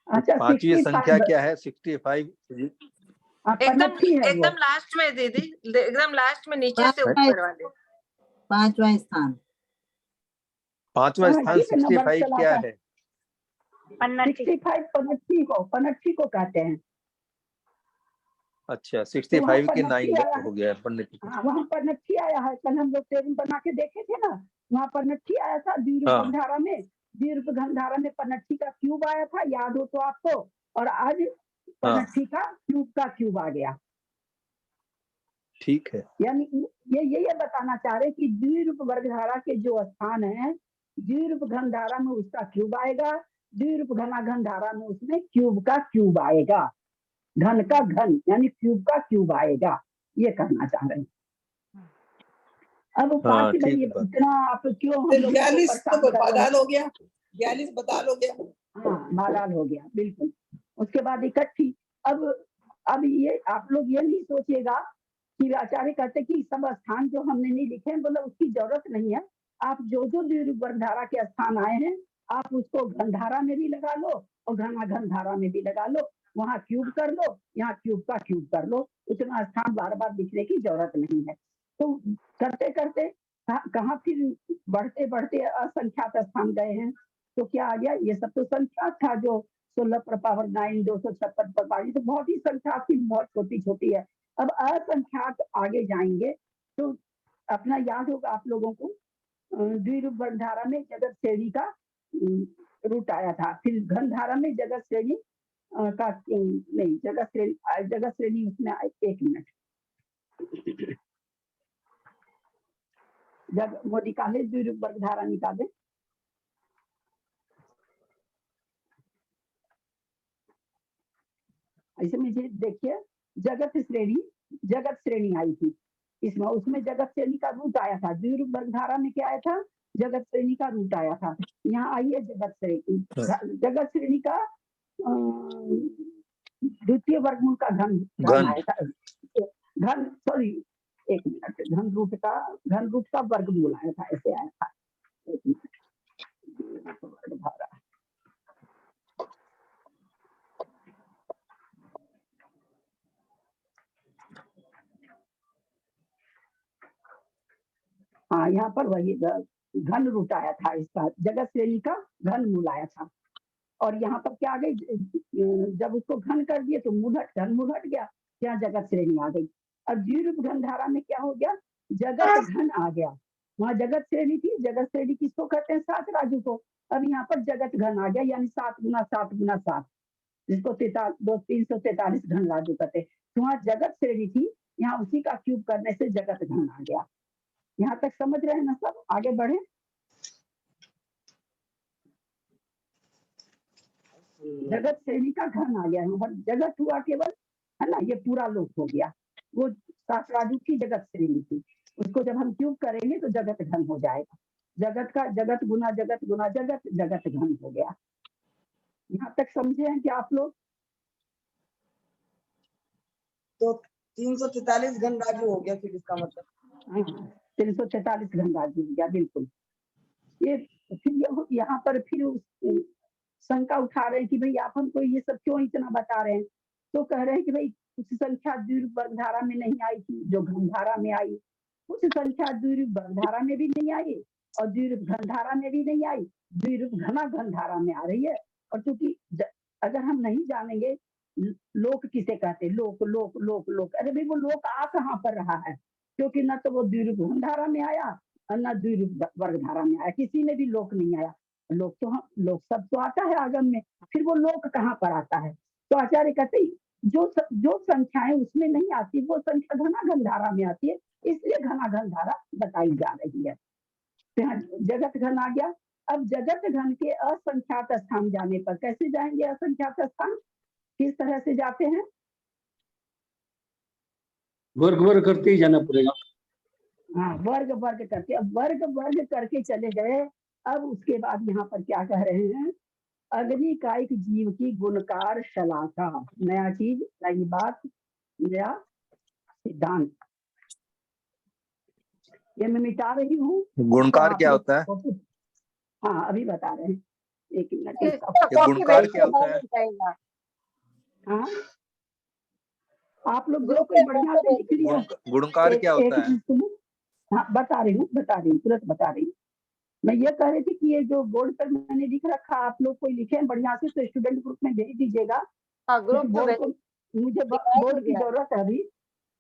अच्छा, 5वीं संख्या क्या है? 65 एकदम लास्ट में दीदी, एकदम लास्ट में नीचे से ऊपर वाले 5वां स्थान। 5वां स्थान 65 क्या है? 65 पनट्ठी को कहते हैं। अच्छा, 65 के 9 हो गया पन्नट्टी। हाँ, वहाँ पनट्ठी आया है, कल हम लोग टेबल बना के देखे थे ना, वहाँ पनट्ठी आया था द्विरूप घनधारा में। द्विरूप घनधारा में पनट्ठी का क्यूब आया था, याद हो तो आपको, और आज पनट्ठी का क्यूब आ गया। ठीक है, यानी ये बताना चाह रहे कि द्विरूप वर्गधारा के जो स्थान है, द्विरूप घन धारा में उसका क्यूब आएगा, द्विरूप घनाघन धारा में उसमें क्यूब का क्यूब आएगा, घन का घन यानी क्यूब का क्यूब आएगा, ये कहना चाह रहे हैं। अब इतना आप क्यों 42 तो बादाल हो गया, 42 बदाल हो गया। हाँ, बादाल हो गया, बिल्कुल। उसके बाद इकट्ठी। अब ये आप लोग ये नहीं सोचिएगा कि आचार्य कहते कि सब स्थान जो हमने नहीं लिखे हैं, मतलब उसकी जरूरत नहीं है। आप जो द्विरूप वर्गधारा के स्थान आए हैं, आप उसको घन धारा में भी लगा लो और घनाघन धारा में भी लगा लो, वहां क्यूब कर लो, यहाँ क्यूब का क्यूब कर लो, उतना स्थान बार बार लिखने की जरूरत नहीं है। तो करते करते कहाँ फिर बढ़ते बढ़ते असंख्यात स्थान गए हैं, तो क्या आ गया, ये सब तो संख्या था जो 16 पर पावर 9, 256 पर पावर, तो बहुत ही संख्या थी, बहुत छोटी छोटी है। अब असंख्यात आगे जाएंगे तो अपना याद होगा आप लोगों को, द्विरूप वर्गधारा में जगत श्रेणी का रूट आया था, फिर घन धारा में जगत श्रेणी का नहीं, जगत श्रेणी उसमें 1 मिनट, जब वो निकाले द्विरूप वर्गधारा निकाले, ऐसे में देखिए जगत श्रेणी आई थी इसमें, उसमें जगत श्रेणी का रूट आया था। द्विरूप वर्ग धारा में क्या आया था? जगत श्रेणी का रूट आया था। यहाँ आइए जगत श्रेणी का द्वितीय वर्गमूल का घन आया था। एक मिनट, घन रूट का वर्गमूल आया था, ऐसे आया था। एक मिनट, वर्ग धारा हाँ, यहाँ पर वही घन रूट आया था इसका, जगत श्रेणी का घन मूल आया था। और यहाँ पर क्या आ गई, जब उसको घन कर दिए तो घन मूल हट गया, यहाँ जगत श्रेणी आ गई। अब द्विरूप घन धारा में क्या हो गया, जगत घन आ गया। वहाँ जगत श्रेणी थी, जगत श्रेणी किसको कहते हैं? 7 राजू को। अब यहाँ पर जगत घन आ गया, यानी 7 गुना 7 गुना 7, जिसको 343 घन राजू कहते हैं। तो वहाँ जगत श्रेणी थी, यहाँ उसी का क्यूब करने से जगत घन आ गया। यहाँ तक समझ रहे हैं ना सब? आगे बढ़े। जगत श्रेणी का घन आ गया, यहाँ पर जगत हुआ केवल, है ना, ये पूरा लोक हो गया। वो 7 राजू की जगत श्रेणी थी, उसको जब हम क्यूब करेंगे तो जगत घन हो जाएगा। जगत गुना जगत जगत घन हो गया। यहाँ तक समझे हैं कि आप लोग? तो 343 घन राजू हो गया फिर इसका मतलब। हाँ, 343 घन राजू हो गया, बिल्कुल। ये फिर यहाँ पर फिर शंका उठा रहे हैं कि भाई आप हमको ये सब क्यों इतना बता रहे हैं? तो कह रहे हैं कि भाई कुछ संख्या द्विरूप वर्ग धारा में नहीं आई थी जो घन धारा में आई, कुछ संख्या द्विरूप वर्ग धारा में भी नहीं आई और द्विरूप घन धारा में भी नहीं आई, द्विरूप घना घन धारा में आ रही है। और चूंकि अगर हम नहीं जानेंगे लोक किसे कहते, लोक लोक लोक लोक, अरे भाई वो लोक आ कहाँ पर रहा है? क्योंकि न तो वो द्विरूप घन धारा में आया और न द्विरूप वर्ग धारा में आया, किसी में भी लोक नहीं आया। लोक तो हम लोक सब तो आता है आगम में, फिर वो लोक कहाँ पर आता है? तो आचार्य कहते जो संख्याएं उसमें नहीं आती वो संख्या घना घन धारा में आती है, इसलिए घना घन धारा बताई जा रही है। तो यहाँ जगत घन आ गया। अब जगत घन के असंख्यात स्थान जाने पर कैसे जाएंगे? असंख्यात स्थान किस तरह से जाते हैं? वर्ग करते ही जाना पड़ेगा। हाँ, वर्ग करके, अब वर्ग करके चले गए। अब उसके बाद यहाँ पर क्या कह रहे हैं? अग्निकायिक जीव की गुणकार शलाका, नया चीज, नई बात, नया सिद्धांत। ये मैं मिटा रही हूँ। गुणकार क्या होता है? हाँ, अभी बता रहे हैं, एक मिनट। गुणकार क्या होता है? हाँ, आप लोग जो कोई बढ़िया से लिख लिया। गुणकार क्या होता है? हाँ, बता रही हूँ, तुरंत बता रही हूँ। मैं ये कह रही थी कि ये जो बोर्ड पर मैंने लिख रखा, आप लोग कोई लिखे बढ़िया से तो स्टूडेंट ग्रुप में भेज दीजिएगा। मुझे बोर्ड की जरूरत है अभी,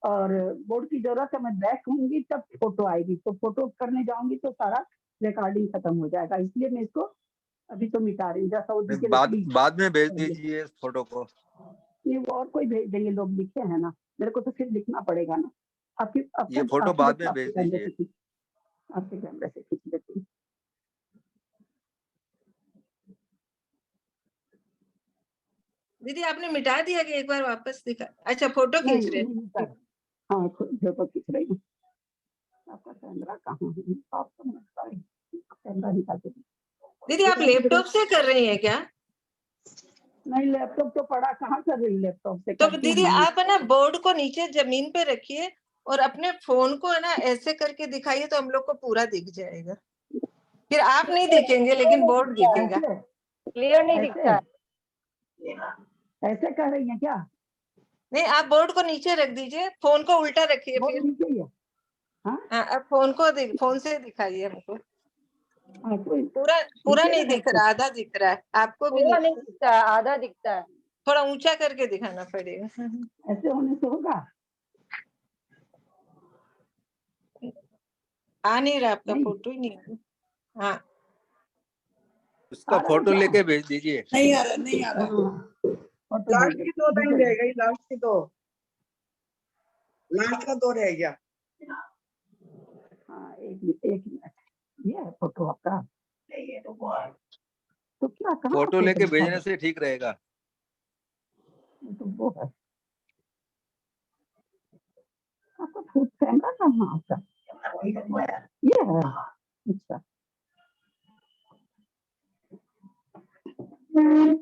और बोर्ड की जरूरत है। मैं बैक होंगी तब फोटो आएगी, तो फोटो करने जाऊंगी तो सारा रिकॉर्डिंग खत्म हो जाएगा, इसलिए मैं इसको अभी तो मिटा रही हूँ। बाद में भेज दीजिए फोटो को। नहीं, वो और कोई भेज देंगे, लोग लिखे हैं ना, मेरे को तो फिर लिखना पड़ेगा ना। ये फोटो बाद में भेज दीजिए। आपके कैमरे से खींच लेती हूँ। दीदी आपने मिटा दिया कि एक बार वापस दिखा? अच्छा, फोटो खींच रहे हैं। हाँ, फोटो खींच रही हूँ। आपका कैमरा कहाँ है? आपका कैमरा निकाल के दीदी आप लैपटॉप से कर रही हैं क्या? नहीं, लैपटॉप तो पड़ा, कहाँ कर रही लैपटॉप से? तो दीदी आप है ना बोर्ड को नीचे जमीन पे रखिए और अपने फोन को है ना ऐसे करके दिखाइए तो हम लोग को पूरा दिख जाएगा। फिर आप नहीं दिखेंगे लेकिन बोर्ड दिखेगा। क्लियर नहीं दिखता है। ऐसे कर रही है क्या? नहीं, आप बोर्ड को नीचे रख दीजिए, फोन को उल्टा रखिए। फिर नीचे ही है। हाँ, अब फोन से दिखाइए हमको। पूरा नहीं दिख रहा, आधा दिख रहा है। आपको भी नहीं दिखता, आधा दिखता है। थोड़ा ऊंचा करके दिखाना पड़ेगा। ऐसे होने से होगा? आ नहीं रहा, आपका फोटो ही नहीं। हाँ, उसका फोटो लेके भेज दीजिए। नहीं आ रहा। लास्ट की 2 लाइन रह गई, लास्ट का 2 रह गया। हाँ, एक मिनट, ये है फोटो आपका? तो क्या कहाँ फोटो लेके भेजने से ठीक रहेगा। तो वो है आपका फूड कैमरा कहाँ आपका ये है अच्छा हम्म,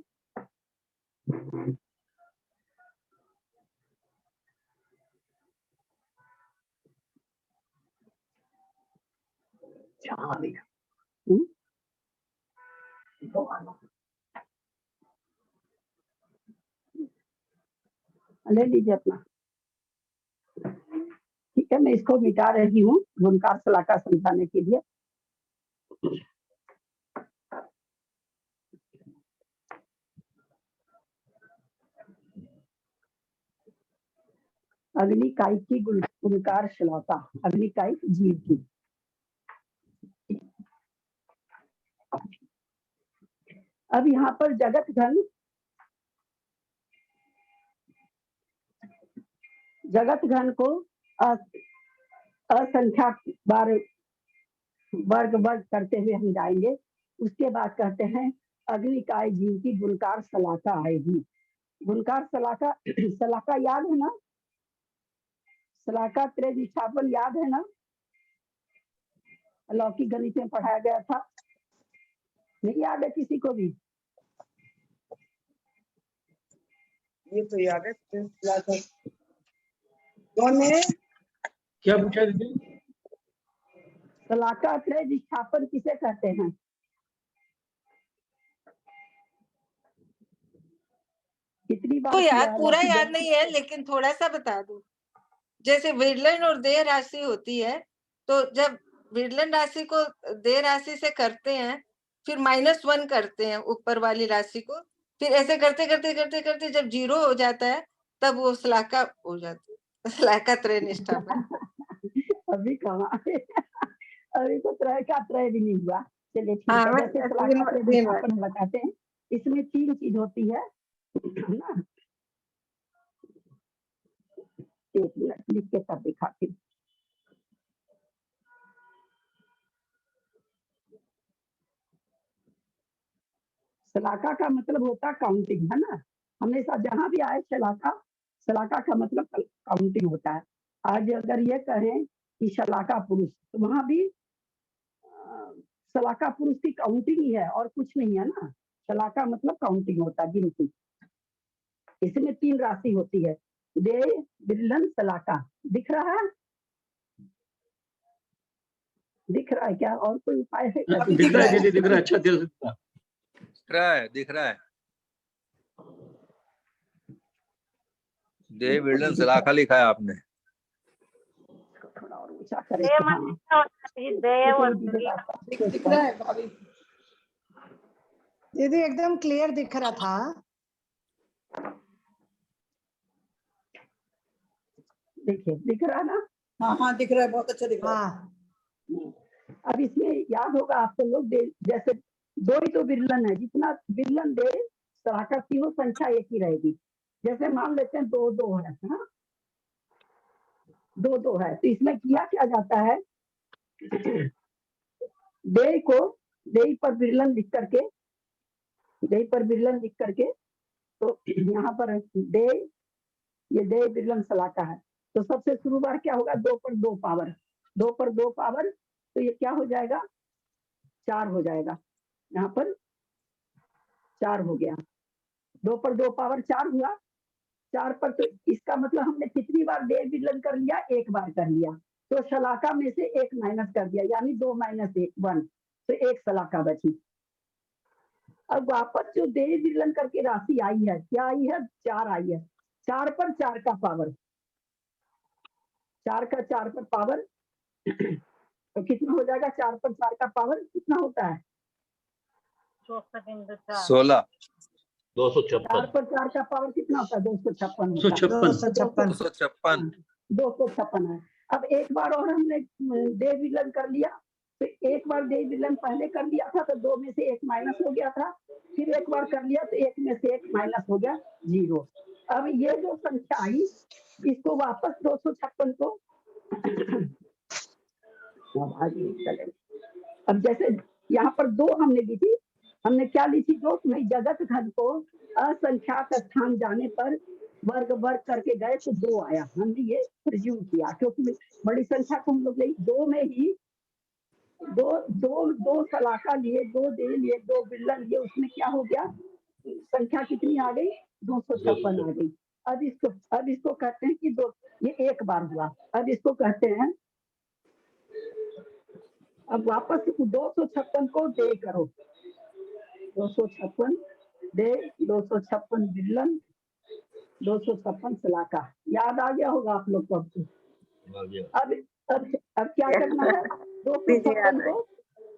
ले लीजिए अपना ठीक है मैं इसको मिटा रही हूँ गुणकार शलाका समझाने के लिए अग्निकाय की गुणकार शलाका अग्निकाय जीव की अब यहाँ पर जगत घन को असंख्या बार वर्ग करते हुए हम जाएंगे उसके बाद कहते हैं अग्निकाय जीव की गुणकार शलाका आएगी गुणकार शलाका शलाका याद है ना शलाका त्रिविस्थापन याद है ना लौकिक गणित में पढ़ाया गया था नहीं याद है किसी को भी ये तो याद है कौन है क्या पूछा दीदी? शलाका त्रिविस्थापन किसे कहते हैं कितनी बार तो याद किया है पूरा लौकिक याद गणित? नहीं है, लेकिन थोड़ा सा बता दूं। जैसे विरलन और देय राशि होती है, तो जब विरलन राशि को देय राशि से करते हैं, फिर -1 करते हैं ऊपर वाली राशि को, फिर ऐसे करते करते करते करते जब 0 हो जाता है, तब वो शलाका हो जाती है, शलाका त्रय निष्ठा में। अभी कहाँ अभी तो त्रय का त्रय भी नहीं हुआ चलिए ठीक हाँ, है मैं जैसे शलाका त्रिविस्थापन बताते हैं इसमें 3 चीज होती है ना एक मिनट लिख के तब दिखाती हूँ शलाका का मतलब होता है काउंटिंग है ना हमेशा जहां भी आए शलाका का मतलब काउंटिंग होता है आज अगर ये कहें कि शलाका पुरुष तो वहां भी शलाका पुरुष की काउंटिंग ही है और कुछ नहीं है ना शलाका मतलब काउंटिंग होता है गिनती इसमें 3 राशि होती है दे बिरलन शलाका दिख रहा है क्या और कोई उपाय है क्या? दिख रहा है दीदी, दिख रहा है, अच्छा दिख रहा है देव विरलन शलाका लिखा है आपने थोड़ा और ऊंचा करें देव हाँ मंदिर होता है, देव और दिख रहा है भाभी दीदी एकदम क्लियर दिख रहा था देखिए दिख रहा है ना हाँ हाँ दिख रहा है बहुत अच्छा दिख रहा है हाँ अब इसमें याद होगा आपको लोग जैसे 2 ही तो विरलन है जितना विरलन दे शलाका तीनों संख्या एक ही रहेगी जैसे मान लेते हैं 2 है हाँ 2 है तो इसमें किया क्या जाता है दे को दे पर विरलन लिख करके तो यहाँ पर दे ये दे विरलन शलाका है तो सबसे शुरू बार क्या होगा 2 पर 2 पावर तो ये क्या हो जाएगा 4 हो जाएगा यहाँ पर 4 हो गया 2 पर 2 पावर 4 हुआ 4 पर तो इसका मतलब हमने कितनी बार दे विरलन कर लिया एक बार कर लिया तो शलाका में से 1 माइनस कर दिया यानी 2 - 1 तो 1 शलाका बची अब वापस जो दे विरलन करके राशि आई है क्या आई है 4 आई है 4 पर 4 का पावर 4 का 4 पर पावर तो कितना हो जाएगा 4 पर 4 का पावर कितना होता है 16 4 पर 4 का पावर कितना होता है 256 256 है अब एक बार और हमने दे विलन कर लिया तो एक बार दे विलन पहले कर लिया था तो 2 में से 1 माइनस हो गया था फिर एक बार कर लिया तो 1 में से 1 माइनस हो गया 0 अब ये जो संख्या आई इसको वापस 256 को अब जैसे यहाँ पर 2 हमने ली थी हमने क्या ली थी 2 भाई जगत घन को असंख्यात स्थान जाने पर वर्ग वर्ग करके गए तो 2 आया। हमने ये प्रिज्यूम किया क्योंकि बड़ी संख्या को हम लोग ले 2 में ही दो सलाका लिए, 2 दे लिए, 2 बिल्लन लिए, उसमें क्या हो गया? संख्या कितनी आ गई? 256 आ गई। अब इसको कहते हैं कि ये एक बार हुआ। अब इसको कहते हैं, अब वापस 256 को डे करो, 256 डे, 256 बिल्लन, 256 सलाका। याद आ गया होगा आप लोग को। अब क्या करना है? 256 को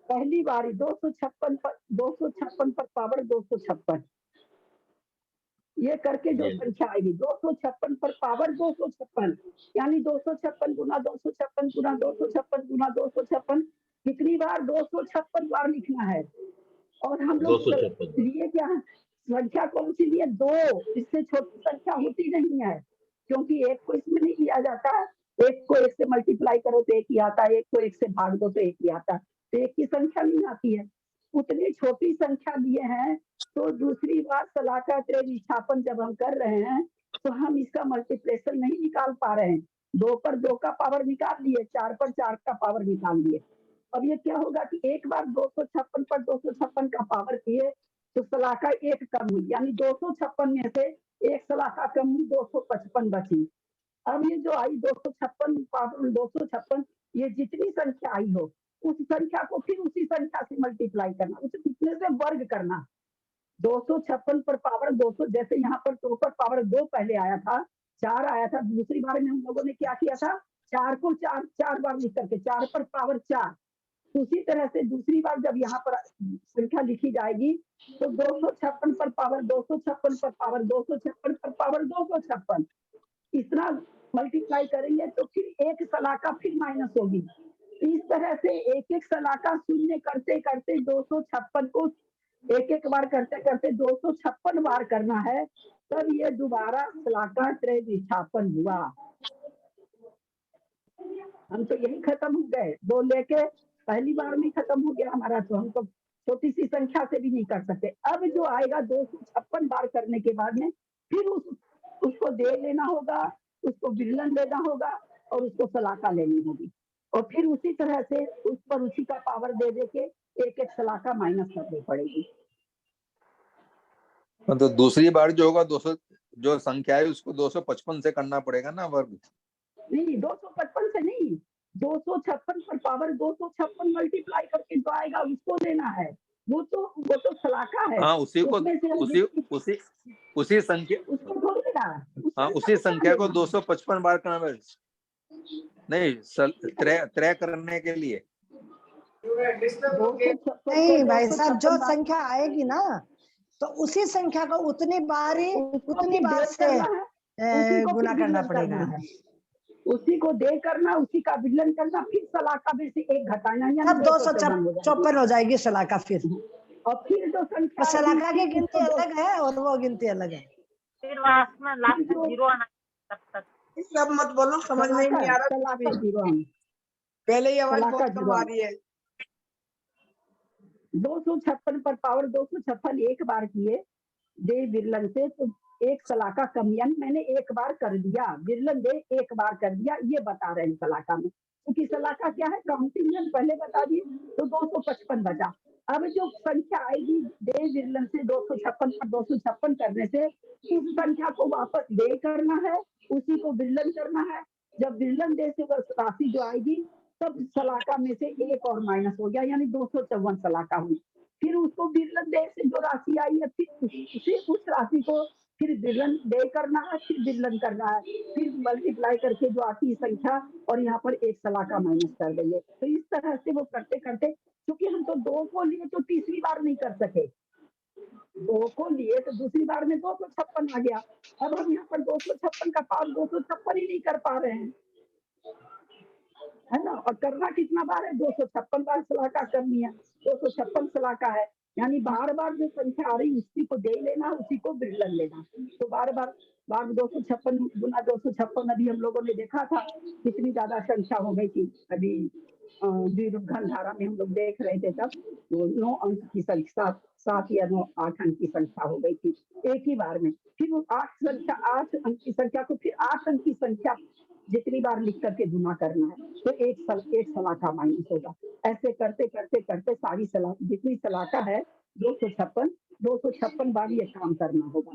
पहली बारी 256 पर पावर 256 ये करके जो संख्या आएगी 256 पर पावर 256, यानी 256 गुना 256 गुना 256 गुना 256, कितनी बार? 256 बार लिखना है। और हम लोग लिए क्या संख्या कौन सी लिए? 2। इससे छोटी संख्या होती नहीं है, क्योंकि एक को इसमें नहीं लिया जाता है। एक को 1 से मल्टीप्लाई करो तो 1 ही आता है, एक को 1 से भाग दो तो 1 ही आता है, तो 1 की संख्या नहीं आती है। उतनी छोटी संख्या लिए हैं, तो दूसरी बार सलाका त्रय विस्थापन जब हम कर रहे हैं तो हम इसका मल्टीप्लेशन नहीं निकाल पा रहे हैं। 2 पर 2 का पावर निकाल लिए, 4 पर 4 का पावर निकाल लिए। अब ये क्या होगा कि एक बार 256 पर 256 का पावर किए तो सलाका 1 कम हुई, यानी 256 में से 1 सलाका कम हुई, 255 बची। अब ये जो आई 256 पावर 256, ये जितनी संख्या आई हो उस संख्या को फिर उसी संख्या से मल्टीप्लाई करना, उसे कितने से वर्ग करना। 256 पर पावर 200, जैसे यहाँ पर 2 पर पावर 2 पहले आया था, 4 आया था, दूसरी बार में हम लोगों ने क्या किया था? 4 को 4 बार लिख करके 4 पर पावर 4। उसी तरह से दूसरी बार जब यहाँ पर संख्या लिखी जाएगी तो 256 पर पावर 256 पर पावर 256 पर पावर 256, इतना मल्टीप्लाई करेंगे तो फिर 1 सलाका फिर माइनस होगी। इस तरह से एक एक सलाका शून्य करते करते 256 को एक एक बार करते करते 256 बार करना है, तब ये दोबारा सलाका त्रय विस्थापन हुआ। हम तो यही खत्म हो गए, 2 लेके पहली बार में खत्म हो गया हमारा, तो हम तो छोटी सी संख्या से भी नहीं कर सकते। अब जो आएगा 256 बार करने के बाद में फिर उसको दे लेना होगा, उसको बिल्लन लेना होगा और उसको सलाका लेनी होगी, और फिर उसी तरह से उस पर उसी का पावर दे दे के एक एक सलाका माइनस करनी पड़ेगी। तो दूसरी बार जो होगा 200 जो संख्या है उसको 255 से करना पड़ेगा ना वर्ग? नहीं, 255 से नहीं, 256 पर पावर 256 मल्टीप्लाई करके जो आएगा उसको लेना है। वो तो सलाका है। हाँ, उसी संख्या उसको थोड़ी लेना, हाँ, उसी संख्या को 255 बार करना पड़ेगा। नहीं, त्रय करने के लिए नहीं भाई साहब, जो संख्या आएगी ना तो उसी संख्या को उतनी बार से गुना करना पड़ेगा। उसी को दे करना, उसी का विलयन करना, फिर सलाका में से 1 घटाना, तब 254 हो जाएगी सलाका फिर। और फिर जो संख्या सलाका की गिनती अलग है और वो गिनती अलग है। फिर लास्ट में 0 आना तब तक। सब मत बोलो, समझ में नहीं आ रहा। सलाका 0 आना, पहले ही आवाज बहुत कम आ रही है। 256 पर पावर 256 एक बार किए दे विरलन से, तो 1 सलाका कम, यानी मैंने 1 बार कर दिया, विरलन दे 1 बार कर दिया, ये बता रहे हैं सलाका में। क्योंकि सलाका क्या है, काउंटिंग पहले बता दिए, तो 255 बचा। अब जो संख्या आएगी दे विरलन से 256 पर 256 करने से उस संख्या को वापस दे करना है, उसी को विरलन करना है। जब विरलन दे से राशि जो आएगी तब सलाका में से 1 और माइनस हो गया, यानी 254 सलाका हुई। फिर उसको विरलन दे से जो राशि आई है फिर उस राशि को फिर विरलन दे करना है, फिर विरलन करना है, फिर मल्टीप्लाई करके जो आती है संख्या और यहाँ पर 1 सलाका माइनस कर देंगे। तो इस तरह से वो करते करते, क्योंकि हम तो 2 को लिए तो तीसरी बार नहीं कर सके, 2 को लिए तो दूसरी बार में 256 आ गया। अब हम यहाँ पर 256 का पावर 256 ही नहीं कर पा रहे हैं, है ना। और करना कितना बार है? 256 बार सलाका करनी है, 256 सलाका है, यानी बार बार जो संख्या आ रही उसी को दे लेना, उसी को विरलन लेना। तो बार 256 गुना 256, अभी हम लोगों ने देखा था कितनी ज्यादा संख्या हो गई थी। अभी द्विरूप घन धारा में हम लोग देख रहे थे, तब 9 अंक की संख्या 7 या 9 8 अंक की संख्या हो गई थी एक ही बार में। फिर वो 8 अंक की संख्या को फिर 8 अंक की संख्या जितनी बार लिख करके गुना करना है तो एक सलाखा माइनस होगा। ऐसे करते करते करते सारी जितनी सलाखा है 256 बार ये काम करना होगा।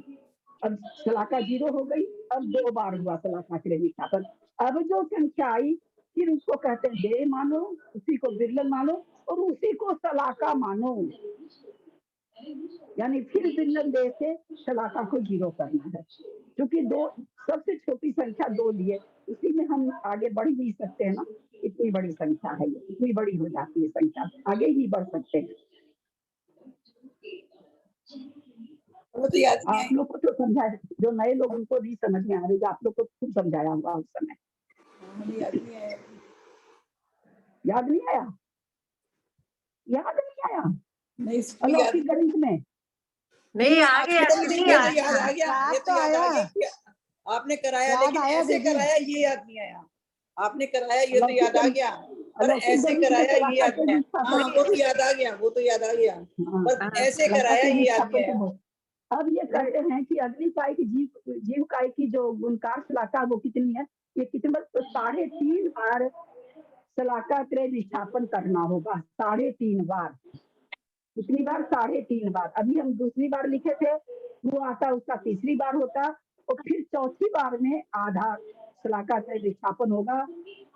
अब सलाखा 0 हो गई, अब 2 बार हुआ सलाखा के लिए विस्थापन। अब जो संख्या आई फिर उसको कहते हैं दे मानो, उसी को विरलन मानो और उसी को सलाखा मानो। यानी फिर विरलन दे से सलाखा को 0 करना है। क्योंकि दो सबसे छोटी संख्या 2 लिए, उसी में हम आगे बढ़ ही नहीं सकते हैं ना। इतनी बड़ी संख्या है ये, इतनी बड़ी हो जाती है संख्या, आगे ही बढ़ सकते हैं। वो तो याद नहीं आप लोग को तो समझाया, जो नए लोग उनको नहीं समझ में आ रही, आप लोग को खूब समझाया हुआ उस समय। मुझे याद नहीं आया। याद नहीं आया? याद नहीं आया? नहीं इसलिए याद अलौकिक गणित में नहीं आ गया, याद नहीं याद आया। आ गया, याद ये तो याद आ आया। गया कि आपने कराया, याद लेकिन आया ऐसे दीदी। कराया ये याद नहीं आया। आपने कराया ये तो याद आ गया, पर अलौकिक ऐसे गणित में कराया ये सलाखा याद के नहीं आया। विस्थापन हाँ वो तो याद आ गया, वो तो याद आ गया, हाँ, पर ऐसे सलाखा कराया के ये याद नहीं विस्थापन आया। को अब ये कहते हैं कि अग्नि काय की जीव काय की जो गुणकार सलाखा वो कितनी है, ये कितने तो 3.5 बार सलाखा त्रय विस्थापन करना होगा। 3.5 बार। कितनी बार? 3.5 बार। अभी हम दूसरी बार लिखे थे, वो आता उसका तीसरी बार होता और फिर चौथी बार में आधा सलाखा त्रय विस्थापन होगा।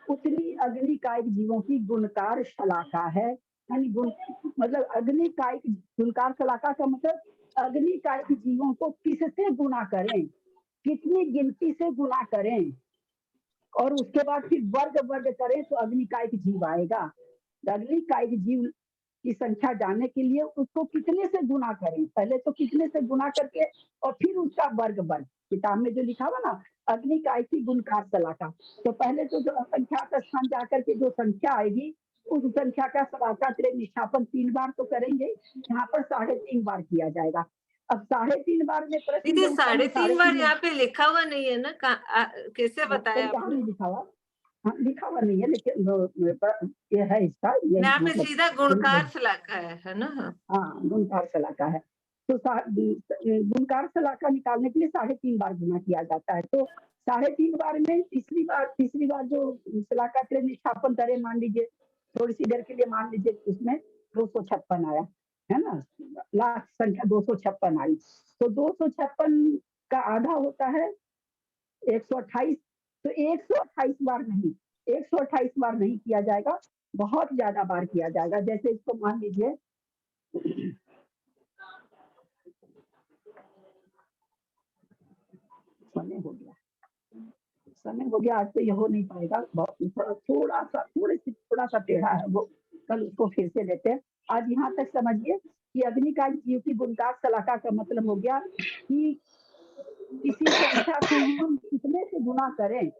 उतनी अग्नि कायिक जीवों की गुणकार शलाका है। यानी गुण मतलब अग्नि कायिक गुणकार शलाका का मतलब अग्नि कायिक जीवों को किससे गुणा करें, कितनी गिनती से गुणा करें और उसके बाद फिर वर्ग वर्ग करें तो अग्निकायिक जीव आएगा। अग्निकायिक जीव की संख्या जानने के लिए उसको कितने से गुना करें, पहले तो कितने से गुना करके और फिर उसका वर्ग वर्ग। किताब में जो लिखा हुआ ना अग्निकायिक की गुणकार सलाखा, तो पहले तो जो असंख्यात स्थान जाकर के जो संख्या आएगी उस संख्या का सलाखा त्रय निष्ठापन 3 बार तो करेंगे, यहाँ पर 3.5 बार किया जाएगा। अब 3.5 बार में प्रश्न दीदी जो उत्तर में 3.5 बार 3.5 यहाँ पे लिखा हुआ नहीं है ना, कैसे बताया कहाँ आपने? नहीं लिखा हुआ? हाँ, लिखा हुआ नहीं है, लेकिन ये है इसका ये यहाँ पे मतलब सीधा गुणकार सलाखा है ना? हाँ गुणकार सलाखा है। तो गुणकार सलाखा निकालने के लिए 3.5 बार गुना किया जाता है। तो 3.5 बार में तीसरी बार जो सलाखा त्रय निष्ठापन करे, मान लीजिए थोड़ी सी देर के लिए मान लीजिए उसमें 256 आया है ना, लास्ट संख्या 256 आई, तो 256 का आधा होता है 128। तो 128 बार नहीं, 128 बार नहीं किया जाएगा, बहुत ज्यादा बार किया जाएगा। जैसे इसको मान लीजिए समय हो गया, आज तो ये हो नहीं पाएगा, थोड़ा सा टेढ़ा है वो, कल उसको फिर से लेते हैं। आज यहाँ तक समझिए कि अग्निकाय जीव की गुणकार सलाखा का मतलब हो गया कि किसी संख्या को हम कितने से गुना करें,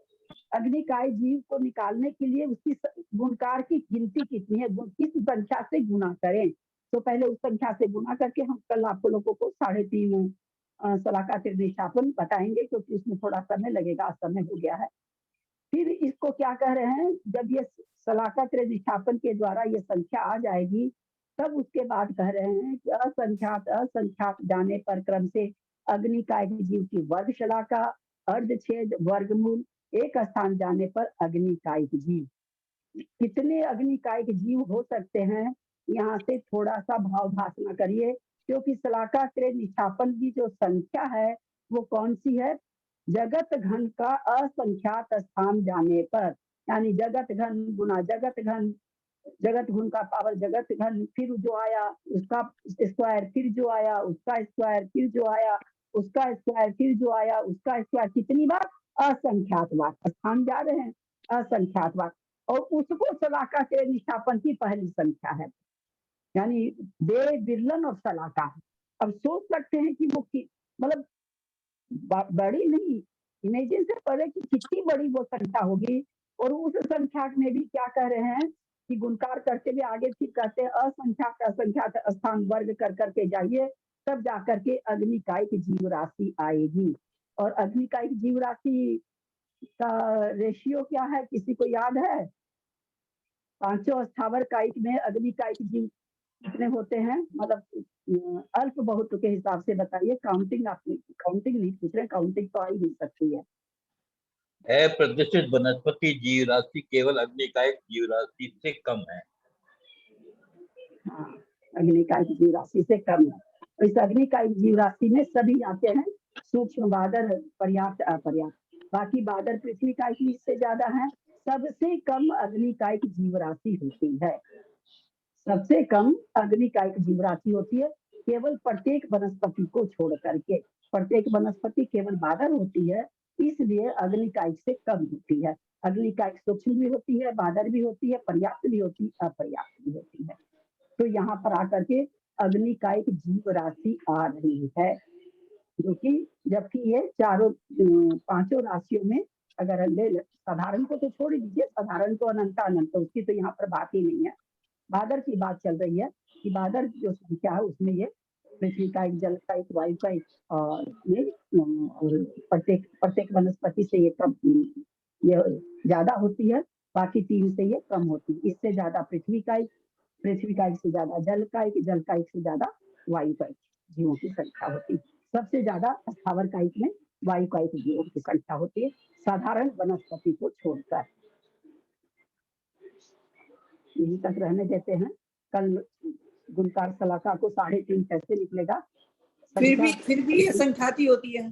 अग्निकाय जीव को निकालने के लिए उसकी गुणकार की गिनती कितनी है, किस संख्या से गुना करें। तो पहले उस संख्या से गुना करके हम कल आप लोगों को 3.5 सलाखा त्रय निष्ठापन बताएंगे, क्योंकि उसमें थोड़ा समय लगेगा, समय हो गया है। फिर इसको क्या कह रहे हैं, जब ये सलाखा त्रय निष्ठापन के द्वारा ये संख्या आ जाएगी तब उसके बाद कह रहे हैं कि असंख्यात जाने पर क्रम से अग्निकाय जीव की वर्ग शलाका अर्धछेद वर्गमूल एक स्थान जाने पर अग्निकायिक जीव। कितने अग्निकायिक जीव हो सकते हैं, यहाँ से थोड़ा सा भाव भाषण करिए, क्योंकि सलाखा त्रय निष्ठापन की जो संख्या है वो कौन सी है, जगत घन का असंख्यात स्थान जाने पर, यानी जगत घन गुना जगत घन, जगत घन का पावर जगत घन, फिर जो आया उसका स्क्वायर, फिर जो आया उसका स्क्वायर, फिर जो आया उसका स्क्वायर, फिर जो आया उसका स्क्वायर, कितनी बार? असंख्यात बार। स्थान जा रहे हैं असंख्यात बार, और उसको सलाखा त्रय निष्ठापन की पहली संख्या है, यानी दे विरलन और सलाखा। अब सोच सकते हैं कि वो मतलब बड़ी नहीं, इमेजिन से पहले कि कितनी बड़ी वो संख्या होगी। और उस संख्या में भी क्या कह रहे हैं कि गुणकार करते हुए आगे फिर कहते हैं असंख्यात स्थान वर्ग कर करके जाइए, तब जाकर के अग्निकायिक जीव राशि आएगी। और अग्निकायिक जीव राशि का रेशियो क्या है, किसी को याद है? 5 स्थावर कायिक में अग्निकायिक जीव कितने होते हैं, मतलब अल्प बहुत के हिसाब से बताइए। काउंटिंग आप काउंटिंग नहीं पूछ रहे, काउंटिंग तो आ ही नहीं सकती है। प्रतिष्ठित वनस्पति जीव राशि केवल अग्निकायक जीव राशि से कम है। हाँ, अग्निकायिक जीव राशि से कम है। तो इस अग्निकायिक जीव राशि में सभी आते हैं, सूक्ष्म बादर, पर्याप्त, अपर्याप्त। बाकी बादर पृथ्वी कायिक से ज्यादा है। सबसे कम अग्निकायिक जीव राशि होती है, सबसे कम अग्निकायिक जीव राशि होती है, केवल प्रत्येक वनस्पति को छोड़ करके। प्रत्येक वनस्पति केवल बादर होती है, इसलिए अग्निकायिक से कम होती है। अग्निकायिक सूक्ष्म भी होती है, बादर भी होती है, पर्याप्त भी होती है, अपर्याप्त भी होती है। तो यहाँ पर आकर के अग्निकायिक जीव राशि आ रही है, जो कि जबकि ये चारों पांचों राशियों में अगर ले साधारण को तो छोड़ दीजिए, साधारण तो अनंत अनंत, उसकी तो यहाँ पर बात ही नहीं है। बादर की बात चल रही है कि बादर जो संख्या है उसमें ये पृथ्वी का एक, जल का एक, वायु का एक, और प्रत्येक वनस्पति से ये कम, ये ज्यादा होती है, बाकी तीन से ये कम होती है। इससे ज्यादा पृथ्वी का एक से ज्यादा जल का एक से ज्यादा वायु का एक जीवों की संख्या होती है। सबसे ज्यादा स्थावर कायिक में वायु कायिक जीवों की संख्या होती है, साधारण वनस्पति को छोड़कर। यही तक रहने देते हैं। कल गुणकार सलाका को 3.5 कैसे निकलेगा? फिर भी ये संख्याती होती है,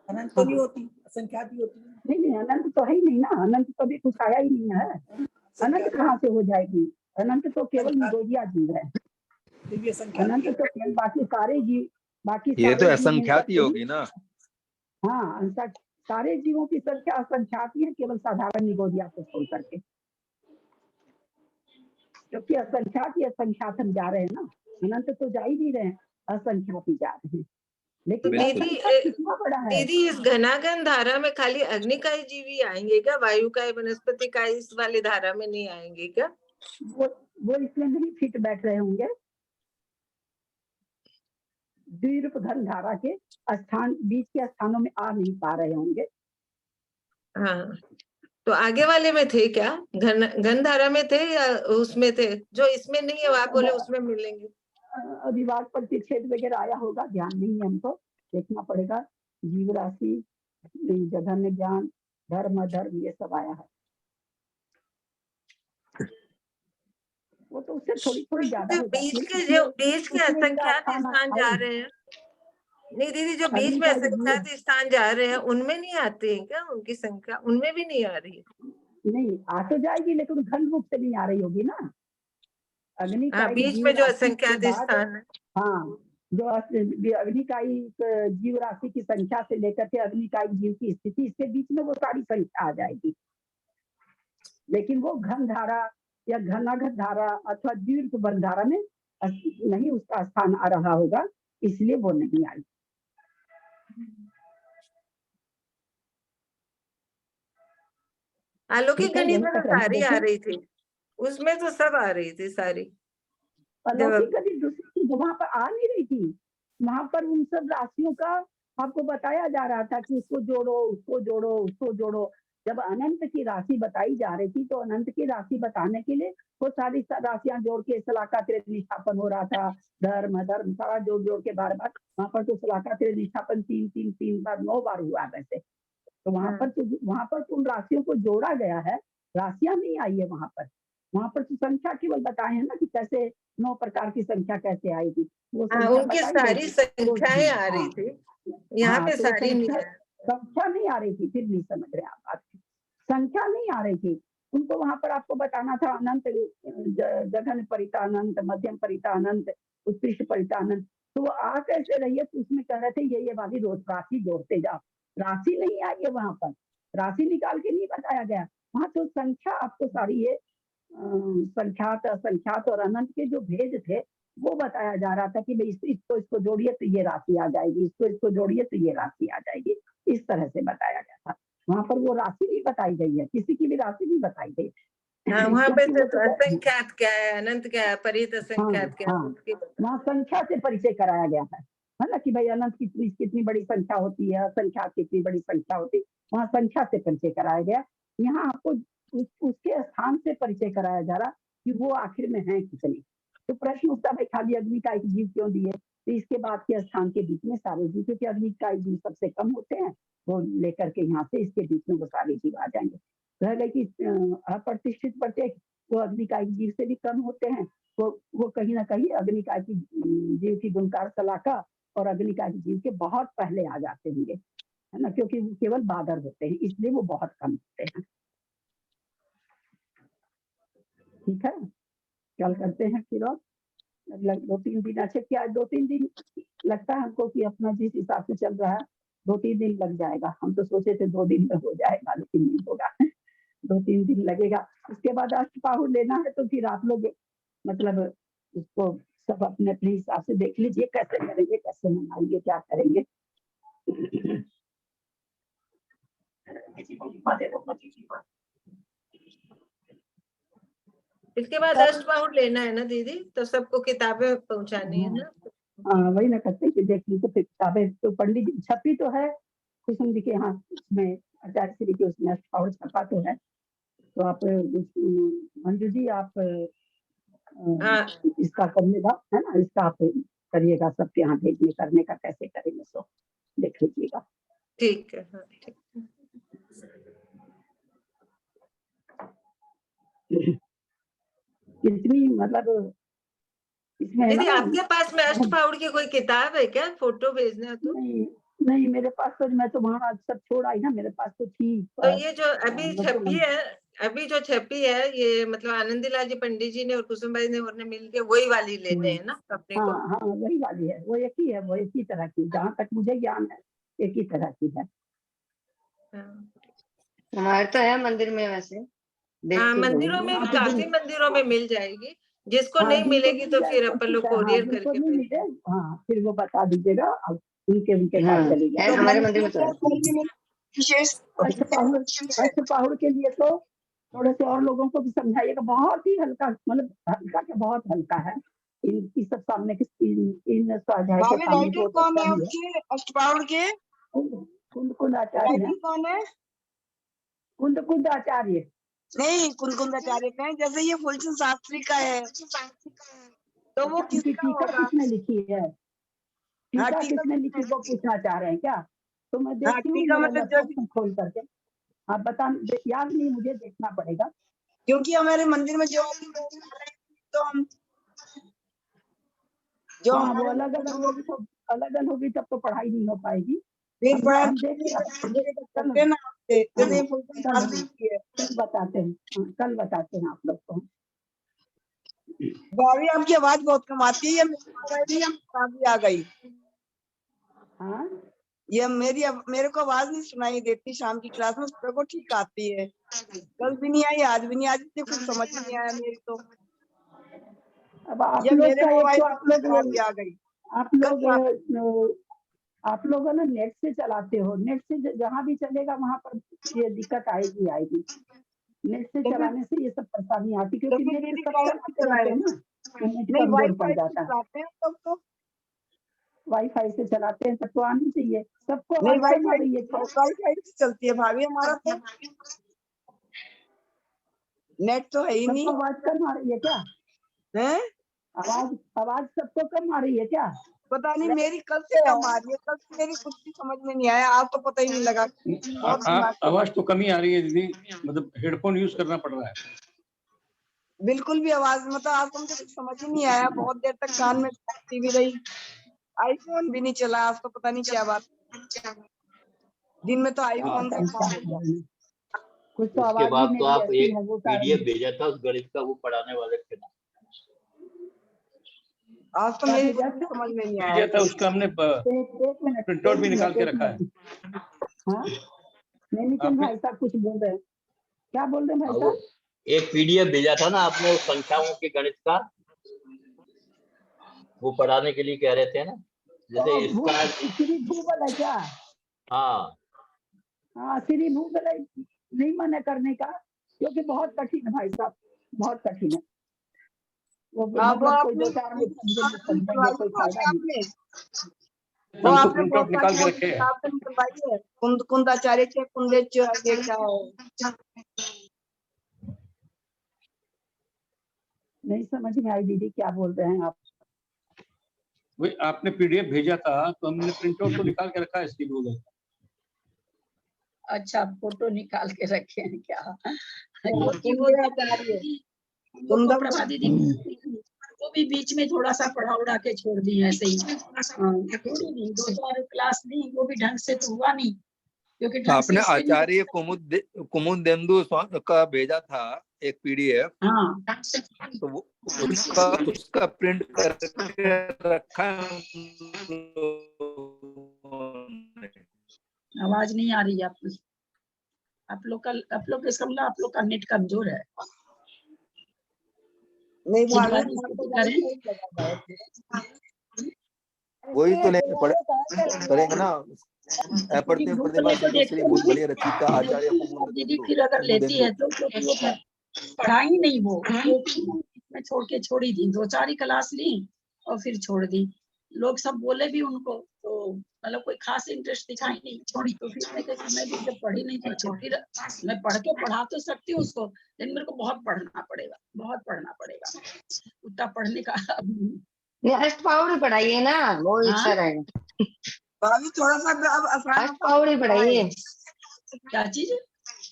अनंत तो नहीं होती, संख्याती होती है। नहीं, अनंत तो है ही नहीं ना, अनंत तो भी कुछ आया ही नहीं है। अनंत कहाँ से हो जाएगी? अनंत तो केवल निगोजिया जीव है। अनंत तो केवल, बाकी सारे जीव, ये तो असंख्यात ही होगी ना। हाँ, सारे जीवों की संख्या असंख्यात ही है, केवल साधारण निगोजिया को छोड़ करके। क्योंकि असंख्यात ही असंख्यात हम जा रहे हैं ना, अनंत तो जा ही नहीं रहे हैं, असंख्यात ही जा रहे हैं। लेकिन कितना बड़ा है दीदी, इस घनाघन धारा में खाली अग्निकाय जीवी आएंगे क्या? वायुकाय, वनस्पति का इस वाली धारा में नहीं आएंगे क्या? वो इसमें नहीं फिट बैठ रहे होंगे। द्विरूप घन धारा के स्थान, बीच के स्थानों में आ नहीं पा रहे होंगे। हाँ, तो आगे वाले में थे क्या? घन धारा में थे या उसमें थे? जो इसमें नहीं है आप बोले उसमें मिलेंगे। अधिवाद प्रतिच्छेद वगैरह आया होगा, ध्यान नहीं है, हमको देखना पड़ेगा। जीव राशि, जघन्य ज्ञान, धर्म अधर्म, ये सब आया है। वो तो उससे थोड़ी ज्यादा हो जाती है। जो बीच के असंख्यात स्थान जा रहे हैं, नहीं दीदी, जो बीच में असंख्यात स्थान जा रहे हैं उनमें नहीं आते हैं क्या? उनकी संख्या उनमें भी नहीं आ रही है? नहीं, आ तो जाएगी, लेकिन घन रूप से नहीं आ रही होगी ना। अग्निकायिक बीच में जो असंख्यात स्थान है, हाँ, जो अग्निकायिक जीव राशि की संख्या से लेकर के अग्निकायिक जीव की स्थिति, इसके बीच में वो सारी संख्या आ जाएगी। लेकिन वो घन धारा या घनाघन धारा अथवा दीर्घ वन धारा में नहीं उसका स्थान आ रहा होगा, इसलिए वो नहीं आई। अलौकिक गणित में तो सारी आ रही थी, उसमें तो सब आ रही थी सारी। अलौकिक गणित दूसरी वहां पर आ नहीं रही थी, वहां पर उन सब राशियों का आपको बताया जा रहा था कि उसको जोड़ो, उसको जोड़ो, उसको जोड़ो। जब अनंत की राशि बताई जा रही थी, तो अनंत की राशि बताने के लिए वो सारी राशियां जोड़ के सलाका त्रिनिष्ठापन हो रहा था। धर्म अधर्म सारा जोड़ के बार बार वहां पर तो सलाका त्रिनिष्ठापन 3 बार 9 बार हुआ वैसे। तो वहां पर उन राशियों को जोड़ा गया है, राशियां नहीं आई है वहां पर तो संख्या केवल बताए हैं ना कि कैसे 9 प्रकार की संख्या कैसे आएगी। वो उनकी सारी संख्याएं आ रही थी, यहाँ पे सारी संख्या नहीं आ रही थी। फिर नहीं समझ रहे आप बात, संख्या नहीं आ रही थी उनको। वहां पर आपको बताना था अनंत, जघन परिता अनंत, मध्यम परिता अनंत, उत्कृष्ट परिता अनंत। तो आ कैसे रही है? तो उसमें कह रहे थे ये वाली रोज राशि जोड़ते जाओ। राशि नहीं आई है वहां पर, राशि निकाल के नहीं बताया गया वहां। तो संख्या आपको सारी ये संख्यात असंख्यात और अनंत के जो भेद थे वो बताया जा रहा था कि भाई इसको जोड़िए तो ये राशि आ जाएगी, इसको जोड़िए तो ये राशि आ जाएगी। इस तरह से बताया गया था। वहां पर वो राशि नहीं बताई गई है, किसी की भी राशि नहीं बताई गई। वहाँ पे तो असंख्यात क्या है, अनंत क्या है, परित असंख्यात क्या है, वहाँ संख्या से परिचय कराया गया है ना, कि भाई अनंत कितनी बड़ी संख्या होती है, असंख्यात कितनी बड़ी संख्या होती है। वहाँ संख्या से परिचय कराया गया। यहाँ आपको उसके स्थान से परिचय कराया जा रहा कि वो आखिर में है कितनी। तो प्रश्न उठता भाई खाली अग्नि का एक जीव क्यों दिए? तो इसके बाद के स्थान के बीच में सारे जीव, क्योंकि अग्नि का एक जीव सबसे कम होते हैं, वो लेकर के यहाँ से इसके बीच में वो सारे जीव आ जाएंगे। रह गए कि अप्रतिष्ठित प्रत्येक, वो अग्नि का एक जीव से भी कम होते हैं, वो कहीं ना कहीं अग्नि का जीव की गुणकार सलाका और अग्नि का जीव के बहुत पहले आ जाते होंगे, है ना, क्योंकि वो केवल बादर होते हैं, इसलिए वो बहुत कम होते हैं। ठीक है, कल करते हैं फिर और 2-3 दिन। अच्छा क्या 2-3 दिन लगता है हमको कि अपना जिस हिसाब से चल रहा है 2-3 दिन लग जाएगा। हम तो सोचे थे 2 दिन में हो जाएगा, लेकिन नहीं होगा 2-3 दिन लगेगा। उसके बाद अष्टपाहु लेना है तो फिर आप लोग मतलब उसको सब अपने अपने हिसाब से देख लीजिए, कैसे करेंगे, कैसे मनाएंगे, क्या करेंगे। इसके बाद अष्टपाहु लेना है ना दीदी, तो सबको किताबें पहुंचानी है ना। हाँ वही ना करते हैं कि देख ली तो फिर किताबें तो पंडित जी छपी तो है कुसुम जी के यहाँ, उसमें आचार्य श्री के उसमें अष्टपाहु छपा तो है। तो आप मंजू जी आप इसका करिएगा, है ना, इसका आप करिएगा, सबके यहाँ भेजने करने का कैसे करेंगे सो देख लीजिएगा। ठीक है, हाँ ठीक है। कितनी मतलब इसमें है दीदी ना, आपके पास में अष्टपाहु की कोई किताब है क्या? फोटो भेजना है तो। नहीं मेरे पास तो, मैं तो वहाँ सब छोड़ आई ना, मेरे पास तो थी। तो ये जो अभी छपी है, अभी जो छपी है ये मतलब आनंदीलाल जी पंडित जी ने और कुसुम भाई ने उन्होंने मिलके वही वाली लेने हैं ना अपने को। हाँ वही वाली है, वो एक ही है, वो एक ही तरह की, जहाँ तक मुझे ज्ञान है एक ही तरह की है। हमारे तो है मंदिर में वैसे। हाँ मंदिरों में, काफी मंदिरों में मिल जाएगी। जिसको नहीं मिलेगी तो फिर अपन लोग कोरियर करके नहीं मिले, हाँ फिर वो बता दीजिएगा, अब उनके पास चली जाए। है हमारे मंदिर में तो अष्टपाहु के लिए तो थोड़े से और लोगों को भी समझाइएगा, बहुत ही हल्का, मतलब हल्का क्या बहुत हल्का है। इनकी सब सामने इन स्वाध्याय के सामने कौन है आपके अष्टपाहु के? कुंद आचार्य कौन है? कुंद आचार्य नहीं, कुंदाचार्य का है, जैसे ये फुलचंद शास्त्री का है तो वो किसका होगा? किसने लिखी है? टीका किसने लिखी वो पूछना चाह रहे हैं क्या? तो मैं देखती हूँ मतलब खोल करके, आप बता, याद नहीं मुझे, देखना पड़ेगा, क्योंकि हमारे मंदिर में जो तो हम जो वो अलग अलग होगी, तो अलग अलग होगी तब तो पढ़ाई नहीं हो पाएगी। फिर हम बताते हैं, कल बताते हैं आप लोग को। भाभी आपकी आवाज बहुत कम आती है, आ गई। हाँ ये मेरे को आवाज नहीं सुनाई देती शाम की क्लास में, सुबह को ठीक आती है, कल भी नहीं आई, आज भी नहीं, आज इतनी कुछ समझ नहीं आया मेरी तो। अब आप ये लोग मेरे मोबाइल आ गई, आप लोग ना नेट से चलाते हो, नेट से जहाँ भी चलेगा वहाँ पर ये दिक्कत आएगी। नेट से चलाने से ये सब परेशानी आती, क्योंकि नेट से सब चलाते रहते हैं ना, नेट कमजोर पड़ जाता है। वाईफाई से चलाते हैं तब तो आनी चाहिए सबको। नहीं वाईफाई से चलती है भाभी हमारा तो, नेट तो है ही नहीं। आवाज कम आ रही है क्या? है आवाज सबको कम आ रही है क्या? पता नहीं, मेरी कल से कम आ रही है, कल से मेरी कुछ भी समझ में नहीं आया, आज तो पता ही नहीं लगा। आवाज तो कमी आ रही है दीदी, मतलब हेडफोन यूज करना पड़ रहा है। बिल्कुल भी आवाज, मतलब आज तो मुझे कुछ समझ ही नहीं आया, बहुत देर तक कान में टीवी रही, आईफोन भी नहीं चला आज तो, पता नहीं क्या बात, दिन में तो आईफोन का काम हो गया। कुछ तो उसके बाद तो आप एक है, पीडीएफ भेजा था उस गणित का, वो पढ़ाने वाले थे ना, आज तो मेरी समझ में नहीं आया था, उसका हमने प्रिंट आउट भी निकाल के रखा है। हाँ नहीं भाई साहब कुछ बोल रहे हैं, क्या बोल रहे हैं भाई साहब? एक पीडीएफ भेजा था ना आपने उस संख्याओं के गणित का, वो पढ़ाने के लिए कह रहे थे ना, जैसे इसका श्री भूगोल है क्या? हाँ श्री भूगोल नहीं मना करने का, क्योंकि बहुत कठिन है भाई साहब, बहुत कठिन है वो, मतलब कोई 2-4 मिनट कोई फायदा नहीं। वो आपने बहुत निकलवाई है, कुंदाचार्य के कुंदेच नहीं समझ में आई दीदी, क्या बोल रहे हैं आप? वही आपने पीडीएफ भेजा था तो हमने प्रिंट आउट तो निकाल के रखा है इसकी गूगल। अच्छा, फोटो निकाल के रखे हैं क्या? क्योंकि वो प्रभा दीदी वो भी बीच में थोड़ा सा पढ़ा उड़ा के छोड़ दी ऐसे ही, थोड़ी दी 2-4 क्लास दी, वो भी ढंग से तो हुआ नहीं, क्योंकि ढंग आपने से आचार्य कुमुदेंदु का भेजा था एक पीडीएफ, हाँ तो वो उसका प्रिंट करके रखा है। आवाज नहीं आ रही है आपकी, आप लोग इसका मतलब आप लोग का नेट कमजोर है। नहीं वो आगे वही तो करेंगे ना। प्रतिभा श्री बहुत बढ़िया रचिका आचार्य दीदी फिर अगर लेती है तो वो पढ़ाई नहीं, वो मैं छोड़ के छोड़ी दी, 2-4 ही क्लास ली और फिर छोड़ दी। लोग सब बोले भी उनको, तो मतलब कोई खास इंटरेस्ट दिखाई नहीं, छोड़ी। तो फिर मैं भी जब पढ़ी नहीं तो छोड़ी। मैं पढ़ के पढ़ा तो सकती हूँ उसको, लेकिन मेरे को बहुत पढ़ना पड़ेगा उतना पढ़ने का। अष्टपावड़ी पढ़ाइए ना, वो अच्छा रहेगा। भाभी थोड़ा सा अब आसान अष्टपावड़ी पढ़ाइए। क्या चीज?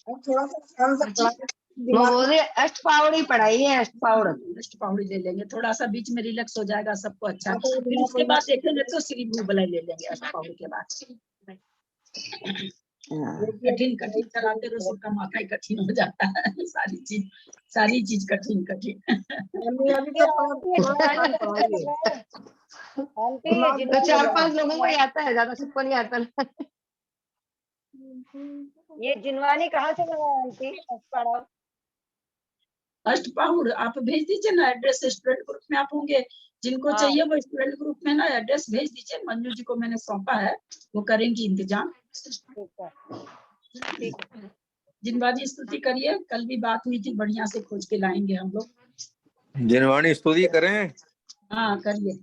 थोड़ा सा आसान बोले अष्टपावड़ी पढ़ाइए, अष्टपावड़ी ले लेंगे, थोड़ा सा बीच में रिलैक्स हो जाएगा सबको। अच्छा, फिर उसके बाद देखेंगे तो श्री भूबलय ले लेंगे अष्टपावड़ी के बाद। कठिन चलाते रहो, सबका माथा ही कठिन हो जाता है। सारी चीज कठिन। तो 4-5 लोगों को ही आता है, ज्यादा सबको नहीं आता ना। ये जिनवानी कहाँ से मंगाया आंटी? अष्टपाहुर आप भेज दीजिए ना, एड्रेस स्टूडेंट ग्रुप में आप होंगे, जिनको चाहिए वो स्टूडेंट ग्रुप में ना एड्रेस भेज दीजिए। मंजू जी को मैंने सौंपा है, वो करेंगी इंतजाम। जिनवानी स्तुति करिए, कल भी बात हुई थी, बढ़िया से खोज के लाएंगे हम लोग। जिनवाणी स्तुति करें? हाँ करिए।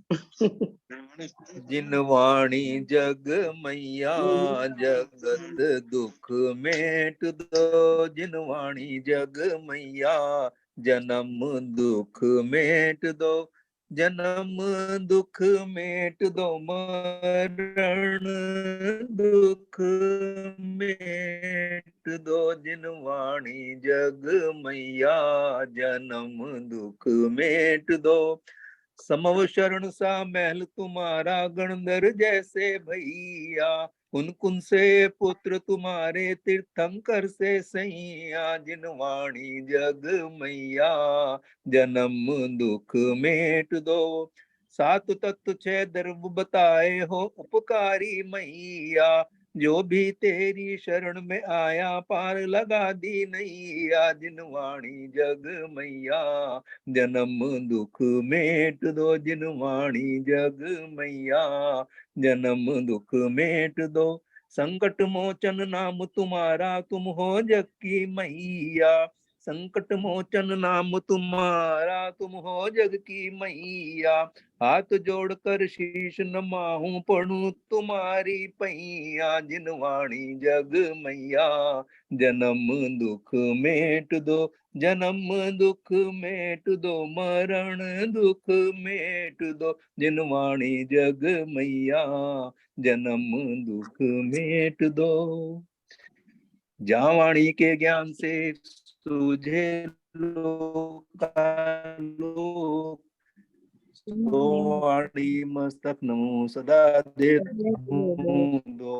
जिनवाणी जग मैया जगत दुख मेट दो, जिनवाणी जग मैया जन्म दुख मेट दो, जन्म दुख मेट दो, मरण दुख मेट दो, जिनवाणी जग मैया जन्म दुख मेट दो। समव शरण सा महल तुम्हारा, गणधर जैसे भैया, कुन कुन से पुत्र तुम्हारे, तीर्थंकर से सैया, जिनवाणी जग मैया जन्म दुख मेट दो। 7 तत्व 6 द्रव्य बताए हो उपकारी मैया, जो भी तेरी शरण में आया पार लगा दी नैया, जिनवाणी जग मैया जन्म दुख मेट दो, जिनवाणी जग मैया जन्म दुख मेट दो। संकट मोचन नाम तुम्हारा, तुम हो जग की मैया, संकट मोचन नाम तुम्हारा, तुम हो जग की मैया, हाथ जोड़कर शीश नमाहूं पढ़ूं तुम्हारी पैया, जिनवाणी जग मैया जन्म दुख मेट दो, जन्म दुख मेट दो, मरण दुख मेट दो, जिनवाणी जग मैया जन्म दुख मेट दो। जहाँ वाणी के ज्ञान से सूझे लोक, वाणी मस्तक नमो सदा दे दो।